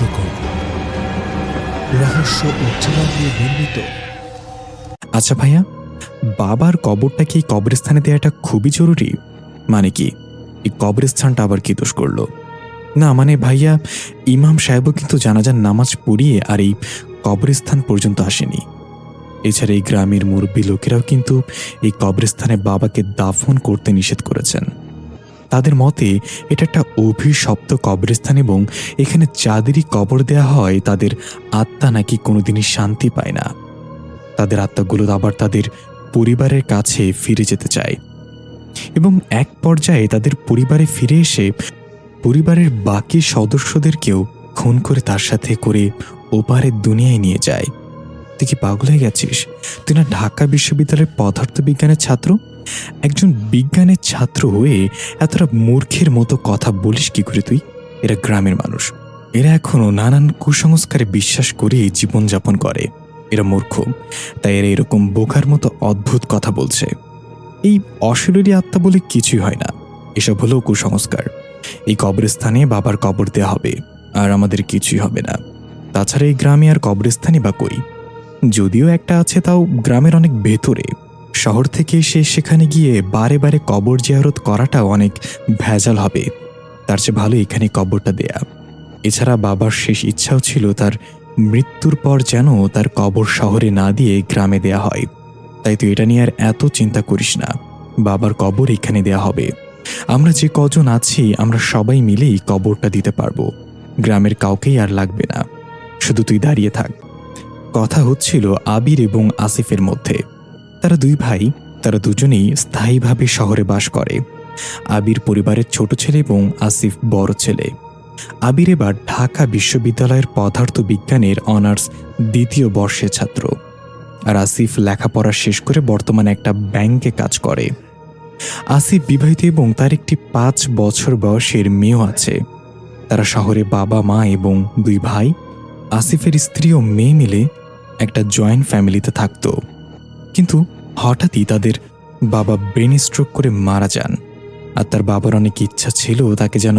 রহস্যকর, রহস্য উচ্চারণ দিয়ে নির্মিত। আচ্ছা ভাইয়া, বাবার কবরটা কি কবরস্থানে দেওয়াটা খুবই জরুরি? মানে কি এই কবরস্থানটা আবার কি দোষ করলো? না মানে ভাইয়া, ইমাম সাহেবও কিন্তু জানাজার নামাজ পড়িয়ে আর এই কবরস্থান পর্যন্ত আসেনি। এছাড়া এই গ্রামের মুরব্বী লোকেরাও কিন্তু এই কবরস্থানে বাবাকে দাফন করতে নিষেধ করেছেন। তাদের মতে এটা একটা অভিশপ্ত কবরস্থান এবং এখানে যাদেরই কবর দেয়া হয় তাদের আত্মা নাকি কোনোদিনই শান্তি পায় না। তাদের আত্মাগুলো আবার তাদের পরিবারের কাছে ফিরে যেতে চায় এবং এক পর্যায়ে তাদের পরিবারে ফিরে এসে পরিবারের বাকি সদস্যদেরকেও খুন করে তার সাথে করে ওপারের দুনিয়ায় নিয়ে যায়। তুই কি পাগল হয়ে গেছিস? তুই না ঢাকা বিশ্ববিদ্যালয়ের পদার্থবিজ্ঞানের ছাত্র? একজন বিজ্ঞানের ছাত্র হয়ে এতটা মূর্খের মতো কথা বলিস কি করে তুই? এরা গ্রামের মানুষ, এরা এখনো নানান কুসংস্কারে বিশ্বাস করে জীবনযাপন করে। এরা মূর্খ, তাই এরা এরকম বোকার মতো অদ্ভুত কথা বলছে। এই অশরীরী আত্মা বলে কিছুই হয় না, এসব হলো কুসংস্কার। এই কবরস্থানে বাবার কবর দেয়া হবে আর আমাদের কিছুই হবে না। তাছাড়া এই গ্রামে আর কবরস্থানই বা কই? যদিও একটা আছে, তাও গ্রামের অনেক ভেতরে। শহর থেকে এসে সেখানে গিয়ে বারে বারে কবর জিয়ারত করাটাও অনেক ভেজাল হবে। তার চেয়ে ভালো এখানে কবরটা দেয়া। এছাড়া বাবার শেষ ইচ্ছাও ছিল তার মৃত্যুর পর যেন তার কবর শহরে না দিয়ে গ্রামে দেয়া হয়। তাই তুই এটা নিয়ে আর এত চিন্তা করিস না, বাবার কবর এখানে দেয়া হবে। আমরা যে কজন আছি আমরা সবাই মিলেই কবরটা দিতে পারবো, গ্রামের কাউকেই আর লাগবে না। শুধু তুই দাঁড়িয়ে থাক। কথা হচ্ছিল আবির এবং আসিফের মধ্যে। তারা দুই ভাই, তারা দুজনেই স্থায়ীভাবে শহরে বাস করে। আবির পরিবারের ছোট ছেলে এবং আসিফ বড় ছেলে। আবির এবার ঢাকা বিশ্ববিদ্যালয়ের পদার্থ বিজ্ঞানের অনার্স দ্বিতীয় বর্ষের ছাত্র, আর আসিফ লেখাপড়া শেষ করে বর্তমানে একটা ব্যাংকে কাজ করে। আসিফ বিবাহিত এবং তার একটি 5 বছর বয়সের মেয়েও আছে। তারা শহরে বাবা মা এবং দুই ভাই, আসিফের স্ত্রী ও মেয়ে মিলে একটা জয়েন্ট ফ্যামিলিতে থাকত। কিন্তু হঠাৎই তাদের বাবা ব্রেন স্ট্রোক করে মারা যান। আর তার বাবার অনেক ইচ্ছা ছিল তাকে যেন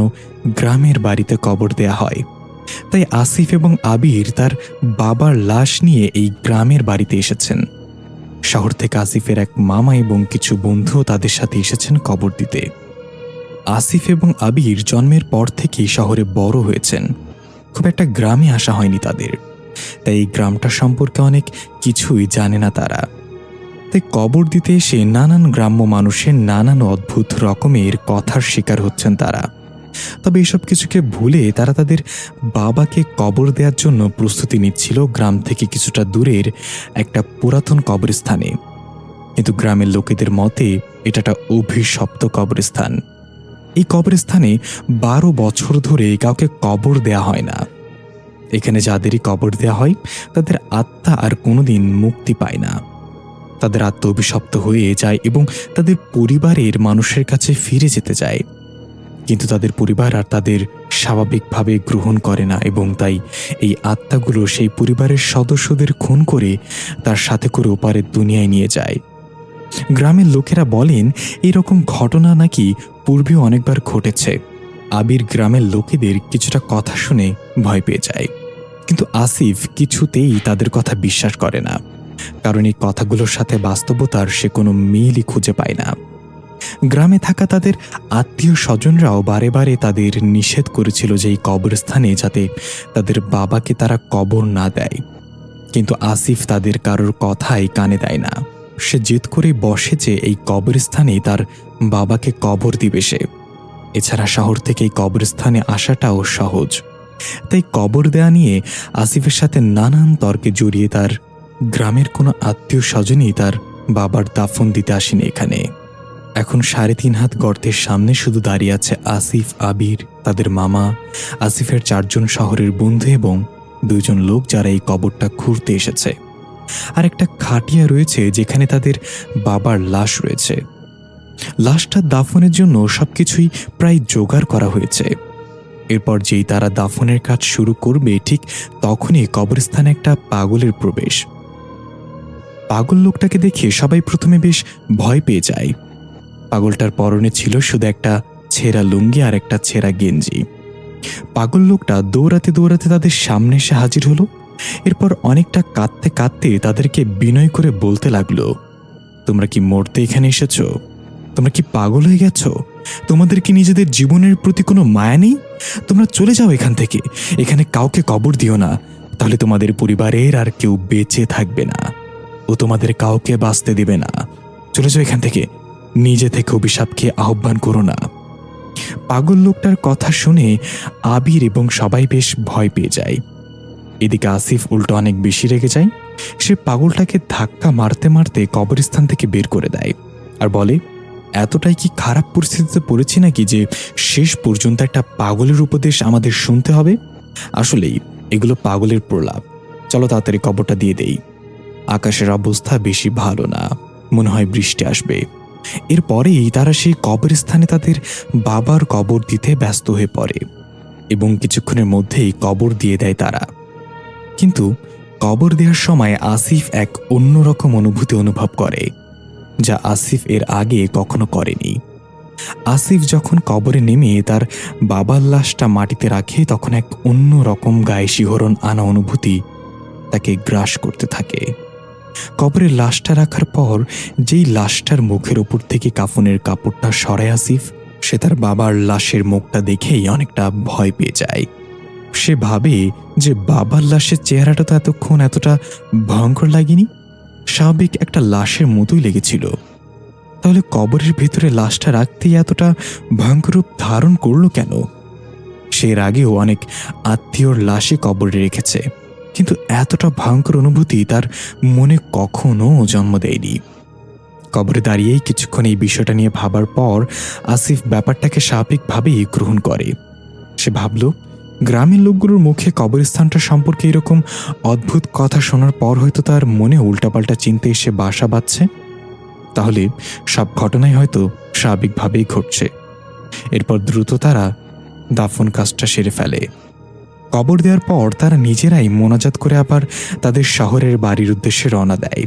গ্রামের বাড়িতে কবর দেয়া হয়। তাই আসিফ এবং আবির তার বাবার লাশ নিয়ে এই গ্রামের বাড়িতে এসেছেন। শহর থেকে আসিফের এক মামা এবং কিছু বন্ধুও তাদের সাথে এসেছেন কবর দিতে। আসিফ এবং আবির জন্মের পর থেকেই শহরে বড় হয়েছেন, খুব একটা গ্রামে আসা হয়নি তাদের। তাই এই গ্রামটা সম্পর্কে অনেক কিছুই জানে না তারা। তাই কবর দিতে এসে নানান গ্রাম্য মানুষের নানান অদ্ভুত রকমের কথার শিকার হচ্ছেন তারা। তবে এসব কিছুকে ভুলে তারা তাদের বাবাকে কবর দেওয়ার জন্য প্রস্তুতি নিচ্ছিল গ্রাম থেকে কিছুটা দূরের একটা পুরাতন কবরস্থানে। কিন্তু গ্রামের লোকেদের মতে এটা একটা অভিশপ্ত কবরস্থান। এই কবরস্থানে 12 বছর ধরে কাউকে কবর দেয়া হয় না। এখানে যাদেরই কবর দেয়া হয় তাদের আত্মা আর কোনোদিন মুক্তি পায় না। তাদের আত্মা অভিশপ্ত হয়ে যায় এবং তাদের পরিবারের মানুষের কাছে ফিরে যেতে চায়। কিন্তু তাদের পরিবার আর তাদের স্বাভাবিকভাবে গ্রহণ করে না এবং তাই এই আত্মাগুলো সেই পরিবারের সদস্যদের খুন করে তার সাথে করে ওপারের দুনিয়ায় নিয়ে যায়। গ্রামের লোকেরা বলেন এরকম ঘটনা নাকি পূর্বেও অনেকবার ঘটেছে। আবির গ্রামের লোকেদের কিছুটা কথা শুনে ভয় পেয়ে যায়, কিন্তু আসিফ কিছুতেই তাদের কথা বিশ্বাস করে না, কারণ এই কথাগুলোর সাথে বাস্তবতার সে কোনো মিলই খুঁজে পায় না। গ্রামে থাকা তাদের আত্মীয় স্বজনরাও বারে বারে তাদের নিষেধ করেছিল যে এই কবরস্থানে যাতে তাদের বাবাকে তারা কবর না দেয়, কিন্তু আসিফ তাদের কারোর কথাই কানে দেয় না। সে জেদ করে বসে যে এই কবরস্থানে তার বাবাকে কবর দিবে সে। এছাড়া শহর থেকে এই কবরস্থানে আসাটাও সহজ। তাই কবর দেয়া নিয়ে আসিফের সাথে নানান তর্কে জড়িয়ে তার গ্রামের কোনো আত্মীয় স্বজনই তার বাবার দাফন দিতে আসেনি এখানে। এখন 3.5 হাত গর্তের সামনে শুধু দাঁড়িয়ে আছে আসিফ, আবির, তাদের মামা, আসিফের 4 জন শহরের বন্ধু এবং 2 জন লোক যারা এই কবরটা খুঁড়তে এসেছে। আর একটা খাটিয়া রয়েছে যেখানে তাদের বাবার লাশ রয়েছে। লাশটা দাফনের জন্য সবকিছুই প্রায় জোগাড় করা হয়েছে। এরপর যেই তারা দাফনের কাজ শুরু করবে ঠিক তখনই কবরস্থানে একটা পাগলের প্রবেশ। পাগল লোকটাকে দেখে সবাই প্রথমে বেশ ভয় পেয়ে যায়। পাগলটার পরনে ছিল শুধু একটা ছেঁড়া লুঙ্গি আর একটা ছেঁড়া গেঞ্জি। পাগল লোকটা দৌড়াতে দৌড়াতে তাদের সামনে এসে হাজির হলো। এরপর অনেকটা কাঁদতে কাঁদতে তাদেরকে বিনয় করে বলতে লাগলো, তোমরা কি মরতে এখানে এসেছো? তোমরা কি পাগল হয়ে গেছো? তোমাদের কি নিজেদের জীবনের প্রতি কোনো মায়া নেই? তোমরা চলে যাও এখান থেকে। এখানে কাউকে কবর দিও না, তাহলে তোমাদের পরিবারের আর কেউ বেঁচে থাকবে না। ও তোমাদের কাউকে বাঁচতে দেবে না। চলে যাও এখান থেকে। নিজে থেকে অভিশাপকে আহ্বান করো না। পাগল লোকটার কথা শুনে আবির এবং সবাই বেশ ভয় পেয়ে যায়। এদিকে আসিফ উল্টো অনেক বেশি রেগে যায়। সে পাগলটাকে ধাক্কা মারতে মারতে কবরস্থান থেকে বের করে দেয় আর বলে, এতটাই কি খারাপ পরিস্থিতিতে পড়েছি নাকি যে শেষ পর্যন্ত একটা পাগলের উপদেশ আমাদের শুনতে হবে? আসলেই এগুলো পাগলের প্রলাপ। চলো তাড়াতাড়ি কবরটা দিয়ে দেই। আকাশের অবস্থা বেশি ভালো না, মনে হয় বৃষ্টি আসবে। এরপরেই তারা সেই কবরস্থানে তাদের বাবার কবর দিতে ব্যস্ত হয়ে পড়ে এবং কিছুক্ষণের মধ্যেই কবর দিয়ে দেয় তারা। কিন্তু কবর দেওয়ার সময় আসিফ এক অন্যরকম অনুভূতি অনুভব করে, যা আসিফ এর আগে কখনো করেনি। আসিফ যখন কবরে নেমে তার বাবার লাশটা মাটিতে রাখে, তখন এক অন্য রকম গায়ে শিহরণ আনা অনুভূতি তাকে গ্রাস করতে থাকে। কবরের লাশটা রাখার পর যেই লাশটার মুখের উপর থেকে কাফনের কাপড়টা সরায় আসিফ, সে তার বাবার লাশের মুখটা দেখেই অনেকটা ভয় পেয়ে যায়। সে ভাবে যে বাবার লাশের চেহারাটা তো এতক্ষণ এতটা ভয়ঙ্কর লাগেনি, স্বাভাবিক একটা লাশের মতোই লেগেছিল। তাহলে কবরের ভিতরে লাশটা রাখতেই এতটা ভয়ঙ্কর রূপ ধারণ করলো কেন? সে এর আগেও অনেক আত্মীয়র লাশে কবরে রেখেছে, কিন্তু এতটা ভয়ঙ্কর অনুভূতি তার মনে কখনো জন্ম দেয়নি। কবরে দাঁড়িয়েই কিছুক্ষণ এই বিষয়টা নিয়ে ভাবার পর আসিফ ব্যাপারটাকে স্বাভাবিকভাবেই গ্রহণ করে। সে ভাবল, গ্রামের লোকগুলোর মুখে কবরস্থানটা সম্পর্কে এরকম অদ্ভুত কথা শোনার পর হয়তো তার মনে উল্টাপাল্টা চিন্তা এসে বাসা বাঁধছে। তাহলে সব ঘটনাই হয়তো স্বাভাবিকভাবেই ঘটছে। এরপর দ্রুত তারা দাফন কাজটা সেরে ফেলে। কবর দেওয়ার পর তারা নিজেরাই মোনাজাত করে আবার তাদের শহরের বাড়ির উদ্দেশ্যে রওনা দেয়।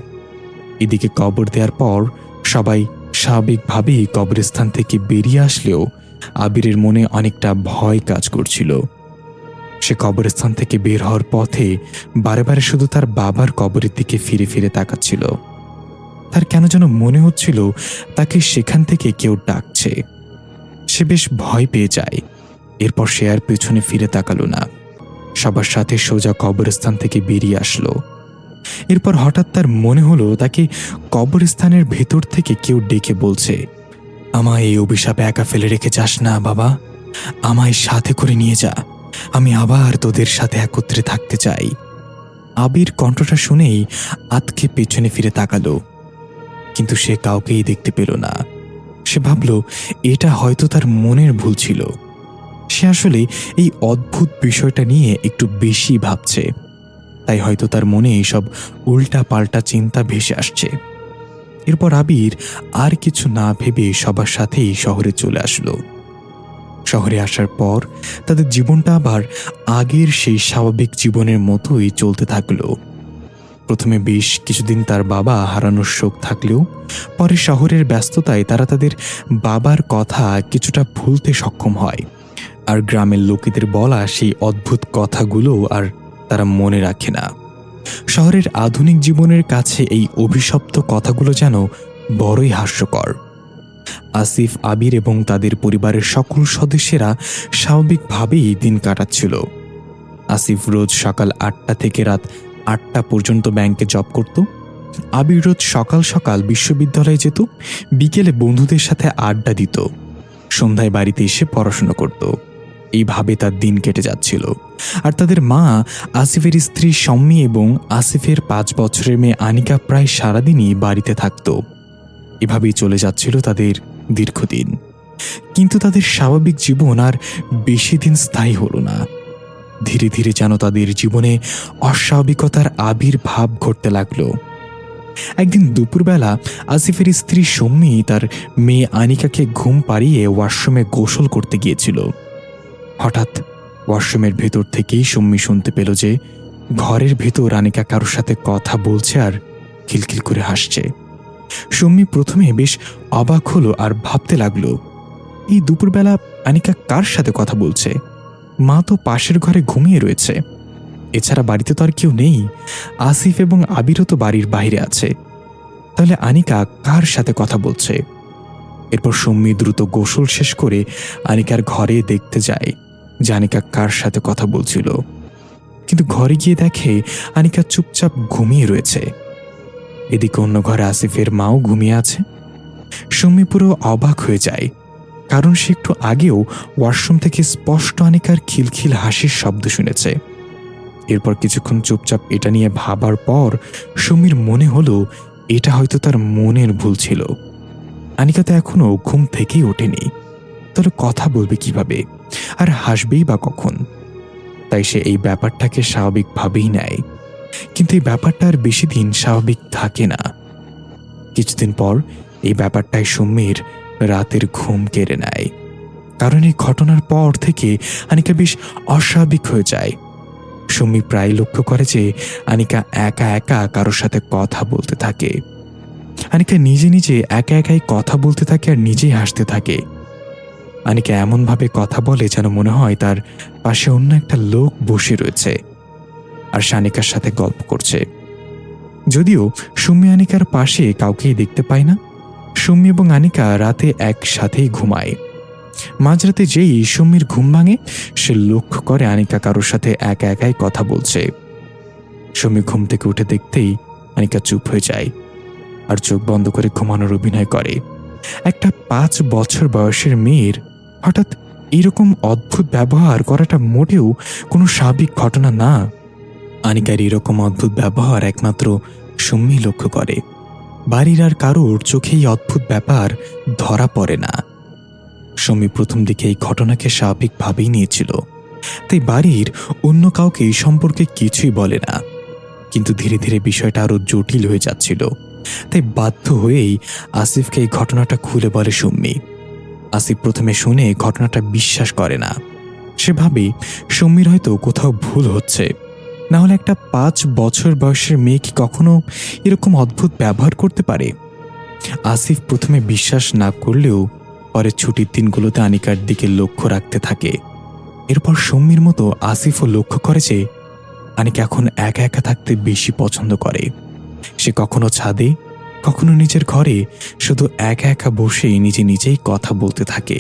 এদিকে কবর দেওয়ার পর সবাই স্বাভাবিকভাবেই কবরস্থান থেকে বেরিয়ে আসলেও আবিরের মনে অনেকটা ভয় কাজ করছিল। সে কবরস্থান থেকে বের হওয়ার পথে বারে বারে শুধু তার বাবার কবরের দিকে ফিরে ফিরে তাকাচ্ছিল। তার কেন যেন মনে হচ্ছিল তাকে সেখান থেকে কেউ ডাকছে। সে বেশ ভয় পেয়ে যায়। এরপর সে আর পেছনে ফিরে তাকালো না, সবার সাথে সোজা কবরস্থান থেকে বেরিয়ে আসলো। এরপর হঠাৎ তার মনে হলো তাকে কবরস্থানের ভেতর থেকে কেউ ডেকে বলছে, আমায় এই অভিশাপে একা ফেলে রেখে যাস না বাবা, আমায় সাথে করে নিয়ে যা, আমি আবার তোদের সাথে একত্রে থাকতে চাই। আবির কণ্ঠটা শুনেই আতকে পেছনে ফিরে তাকালো, কিন্তু সে কাউকেই দেখতে পেল না। সে ভাবল এটা হয়তো তার মনের ভুল ছিল। সে আসলে এই অদ্ভুত বিষয়টা নিয়ে একটু বেশি ভাবছে, তাই হয়তো তার মনে এইসব উল্টা পাল্টা চিন্তা ভেসে আসছে। এরপর আবির আর কিছু না ভেবে সবার সাথেই শহরে চলে আসলো। শহরে আসার পর তাদের জীবনটা আবার আগের সেই স্বাভাবিক জীবনের মতোই চলতে থাকলো। প্রথমে বেশ কিছুদিন তার বাবা হারানোর শোক থাকলেও পরে শহরের ব্যস্ততায় তারা তাদের বাবার কথা কিছুটা ভুলতে সক্ষম হয়। আর গ্রামের লোকেদের বলা সেই অদ্ভুত কথাগুলো আর তারা মনে রাখে না। শহরের আধুনিক জীবনের কাছে এই অভিশপ্ত কথাগুলো যেন বড়ই হাস্যকর। আসিফ, আবির এবং তাদের পরিবারের সকল সদস্যরা স্বাভাবিকভাবেই দিন কাটাচ্ছিল। আসিফ রোজ সকাল 8টা থেকে রাত 8টা পর্যন্ত ব্যাংকে জব করত। আবির রোজ সকাল সকাল বিশ্ববিদ্যালয়ে যেত, বিকেলে বন্ধুদের সাথে আড্ডা দিত, সন্ধ্যায় বাড়িতে এসে পড়াশোনা করত। এইভাবে তার দিন কেটে যাচ্ছিল। আর তাদের মা, আসিফের স্ত্রী সম্মি এবং আসিফের 5 বছরের মেয়ে আনিকা প্রায় সারাদিনই বাড়িতে থাকত। এভাবেই চলে যাচ্ছিল তাদের দীর্ঘদিন। কিন্তু তাদের স্বাভাবিক জীবন আর বেশি দিন স্থায়ী হলো না। ধীরে ধীরে যেন তাদের জীবনে অস্বাভাবিকতার আবির্ভাব ঘটতে লাগলো। একদিন দুপুরবেলা আসিফের স্ত্রী সম্মি তার মেয়ে আনিকাকে ঘুম পাড়িয়ে ওয়াশরুমে গোসল করতে গিয়েছিল। হঠাৎ ওয়াশরুমের ভেতর থেকেই সম্মি শুনতে পেল যে ঘরের ভেতর আনিকা কারোর সাথে কথা বলছে আর খিলখিল করে হাসছে। সম্মি প্রথমে বেশ অবাক হলো আর ভাবতে লাগলো, এই দুপুরবেলা আনিকা কার সাথে কথা বলছে? মা তো পাশের ঘরে ঘুমিয়ে রয়েছে। এছাড়া বাড়িতে তো আর কেউ নেই। আসিফ এবং আবিরও তো বাড়ির বাইরে আছে। তাহলে আনিকা কার সাথে কথা বলছে? এরপর সুম্মি দ্রুত গোসল শেষ করে আনিকার ঘরে দেখতে যায় যে আনিকা কার সাথে কথা বলছিল। কিন্তু ঘরে গিয়ে দেখে আনিকা চুপচাপ ঘুমিয়ে রয়েছে। এদিকে অন্য ঘরে আসিফের মাও ঘুমিয়ে আছে। সুম্মি পুরো অবাক হয়ে যায়, কারণ সে একটু আগেও ওয়াশরুম থেকে স্পষ্ট আনিকার খিলখিল হাসির শব্দ শুনেছে। এরপর কিছুক্ষণ চুপচাপ এটা নিয়ে ভাবার পর সুমির মনে হলো এটা হয়তো তার মনের ভুল ছিল। আনিকা তো এখনো ঘুম থেকেই ওঠেনি, তাহলে কথা বলবে কিভাবে আর হাসবেই বা কখন? তাই সে এই ব্যাপারটাকে স্বাভাবিকভাবেই নেয়। কিন্তু এই ব্যাপারটা আর বেশি দিন স্বাভাবিক থাকে না। কিছুদিন পর এই ব্যাপারটাই সুমির রাতের ঘুম কেড়ে নেয়। কারণ এই ঘটনার পর থেকে আনিকা বেশ অস্বাভাবিক হয়ে যায়। সুমি প্রায় লক্ষ্য করে যে আনিকা একা একা কারোর সাথে কথা বলতে থাকে। আনিকা নিজে নিজে একা একাই কথা বলতে থাকে আর নিজেই হাসতে থাকে। আনিকা এমনভাবে কথা বলে যেন মনে হয় তার পাশে অন্য একটা লোক বসে রয়েছে আর সে আনিকার সাথে গল্প করছে। যদিও সুমি আনিকার পাশে কাউকেই দেখতে পায় না। সুমি এবং আনিকা রাতে একসাথেই ঘুমায়। মাঝরাতে যেই সুমির ঘুম ভাঙে, সে লক্ষ্য করে আনিকা কারোর সাথে একা একাই কথা বলছে। সুমি ঘুম থেকে উঠে দেখতেই আনিকা চুপ হয়ে যায় আর চোখ বন্ধ করে ঘুমানোর অভিনয় করে। একটা 5 বছর বয়সের মেয়ের হঠাৎ এরকম অদ্ভুত ব্যবহার করাটা মোটেও কোনো স্বাভাবিক ঘটনা না। আনিকার এরকম অদ্ভুত ব্যবহার একমাত্র সুমি লক্ষ্য করে। বাড়ির আর কারোর চোখেই অদ্ভুত ব্যাপার ধরা পড়ে না। সুমি প্রথম দিকে এই ঘটনাকে স্বাভাবিকভাবেই নিয়েছিল, তাই বাড়ির অন্য কাউকে এই সম্পর্কে কিছুই বলে না। কিন্তু ধীরে ধীরে বিষয়টা আরো জটিল হয়ে যাচ্ছিল, তাই বাধ্য হয়েই আসিফকে এই ঘটনাটা খুলে বলে সুমি। আসিফ প্রথমে শুনে ঘটনাটা বিশ্বাস করে না। সে ভাবে সুমির হয়তো কোথাও ভুল হচ্ছে, না হলে একটা 5 বছর বয়সের মেয়ে কি কখনো এরকম অদ্ভুত ব্যবহার করতে পারে? আসিফ প্রথমে বিশ্বাস না করলেও পরে ছুটির দিনগুলোতে আনিকার দিকে লক্ষ্য রাখতে থাকে। এরপর সুমির মতো আসিফও লক্ষ্য করে যে আনিকা এখন একা একা থাকতে বেশি পছন্দ করে। সে কখনো ছাদে, কখনো নিজের ঘরে শুধু একা একা বসে নিজে নিজেই কথা বলতে থাকে।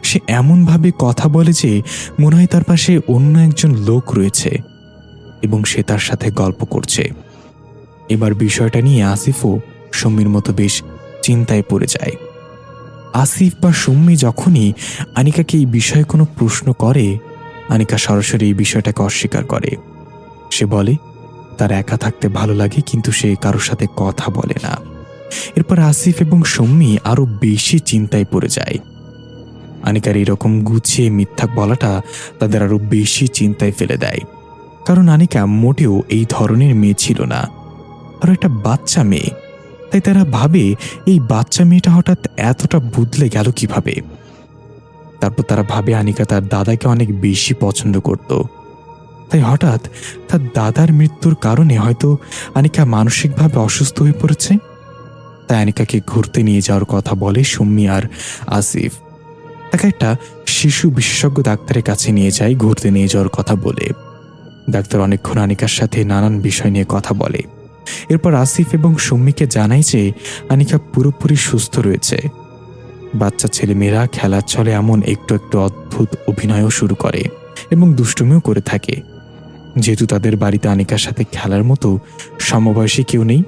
সে এমনভাবে কথা বলে যে মনে হয় তার পাশে অন্য একজন লোক রয়েছে এবং সে তার সাথে গল্প করছে। এবার বিষয়টা নিয়ে আসিফও সুমির মতো বেশ চিন্তায় পড়ে যায়। আসিফ বা সুমি যখনই আনিকাকে এই বিষয়ে কোনো প্রশ্ন করে, আনিকা সরাসরি এই বিষয়টাকে অস্বীকার করে। সে বলে তার একা থাকতে ভালো লাগে, কিন্তু সে কারোর সাথে কথা বলে না। এরপর আসিফ এবং সুমি আরো বেশি চিন্তায় পড়ে যায়। আনিকার এরকম গুছিয়ে মিথ্যা বলাটা তাদের আরো বেশি চিন্তায় ফেলে দেয়। কারণ আনিকা মোটেও এই ধরনের মেয়ে ছিল না, আর একটা বাচ্চা মেয়ে। তাই তারা ভাবে এই বাচ্চা মেয়েটা হঠাৎ এতটা বদলে গেল কিভাবে। তারপর তারা ভাবে আনিকা তার দাদাকে অনেক বেশি পছন্দ করত, তাই হঠাৎ তার দাদার মৃত্যুর কারণে হয়তো আনিকা মানসিকভাবে অসুস্থ হয়ে পড়েছে। তাই আনিকাকে ঘুরতে নিয়ে যাওয়ার কথা বলে সুমি আর আসিফ। তাকে একটা শিশু বিশেষজ্ঞ ডাক্তারের কাছে নিয়ে যায় ঘুরতে নিয়ে যাওয়ার কথা বলে। ডাক্তার অনেকক্ষণ আনিকার সাথে নানান বিষয় নিয়ে কথা বলে। এরপর আসিফ এবং সুমিকে জানায় যে আনিকা পুরোপুরি সুস্থ রয়েছে। বাচ্চা ছেলেমেয়েরা খেলার ছলে এমন একটু একটু অদ্ভুত অভিনয়ও শুরু করে এবং দুষ্টুমিও করে থাকে। যেহেতু তাদের বাড়িতে আনিকার সাথে খেলার মতো সমবয়সী কেউ নেই,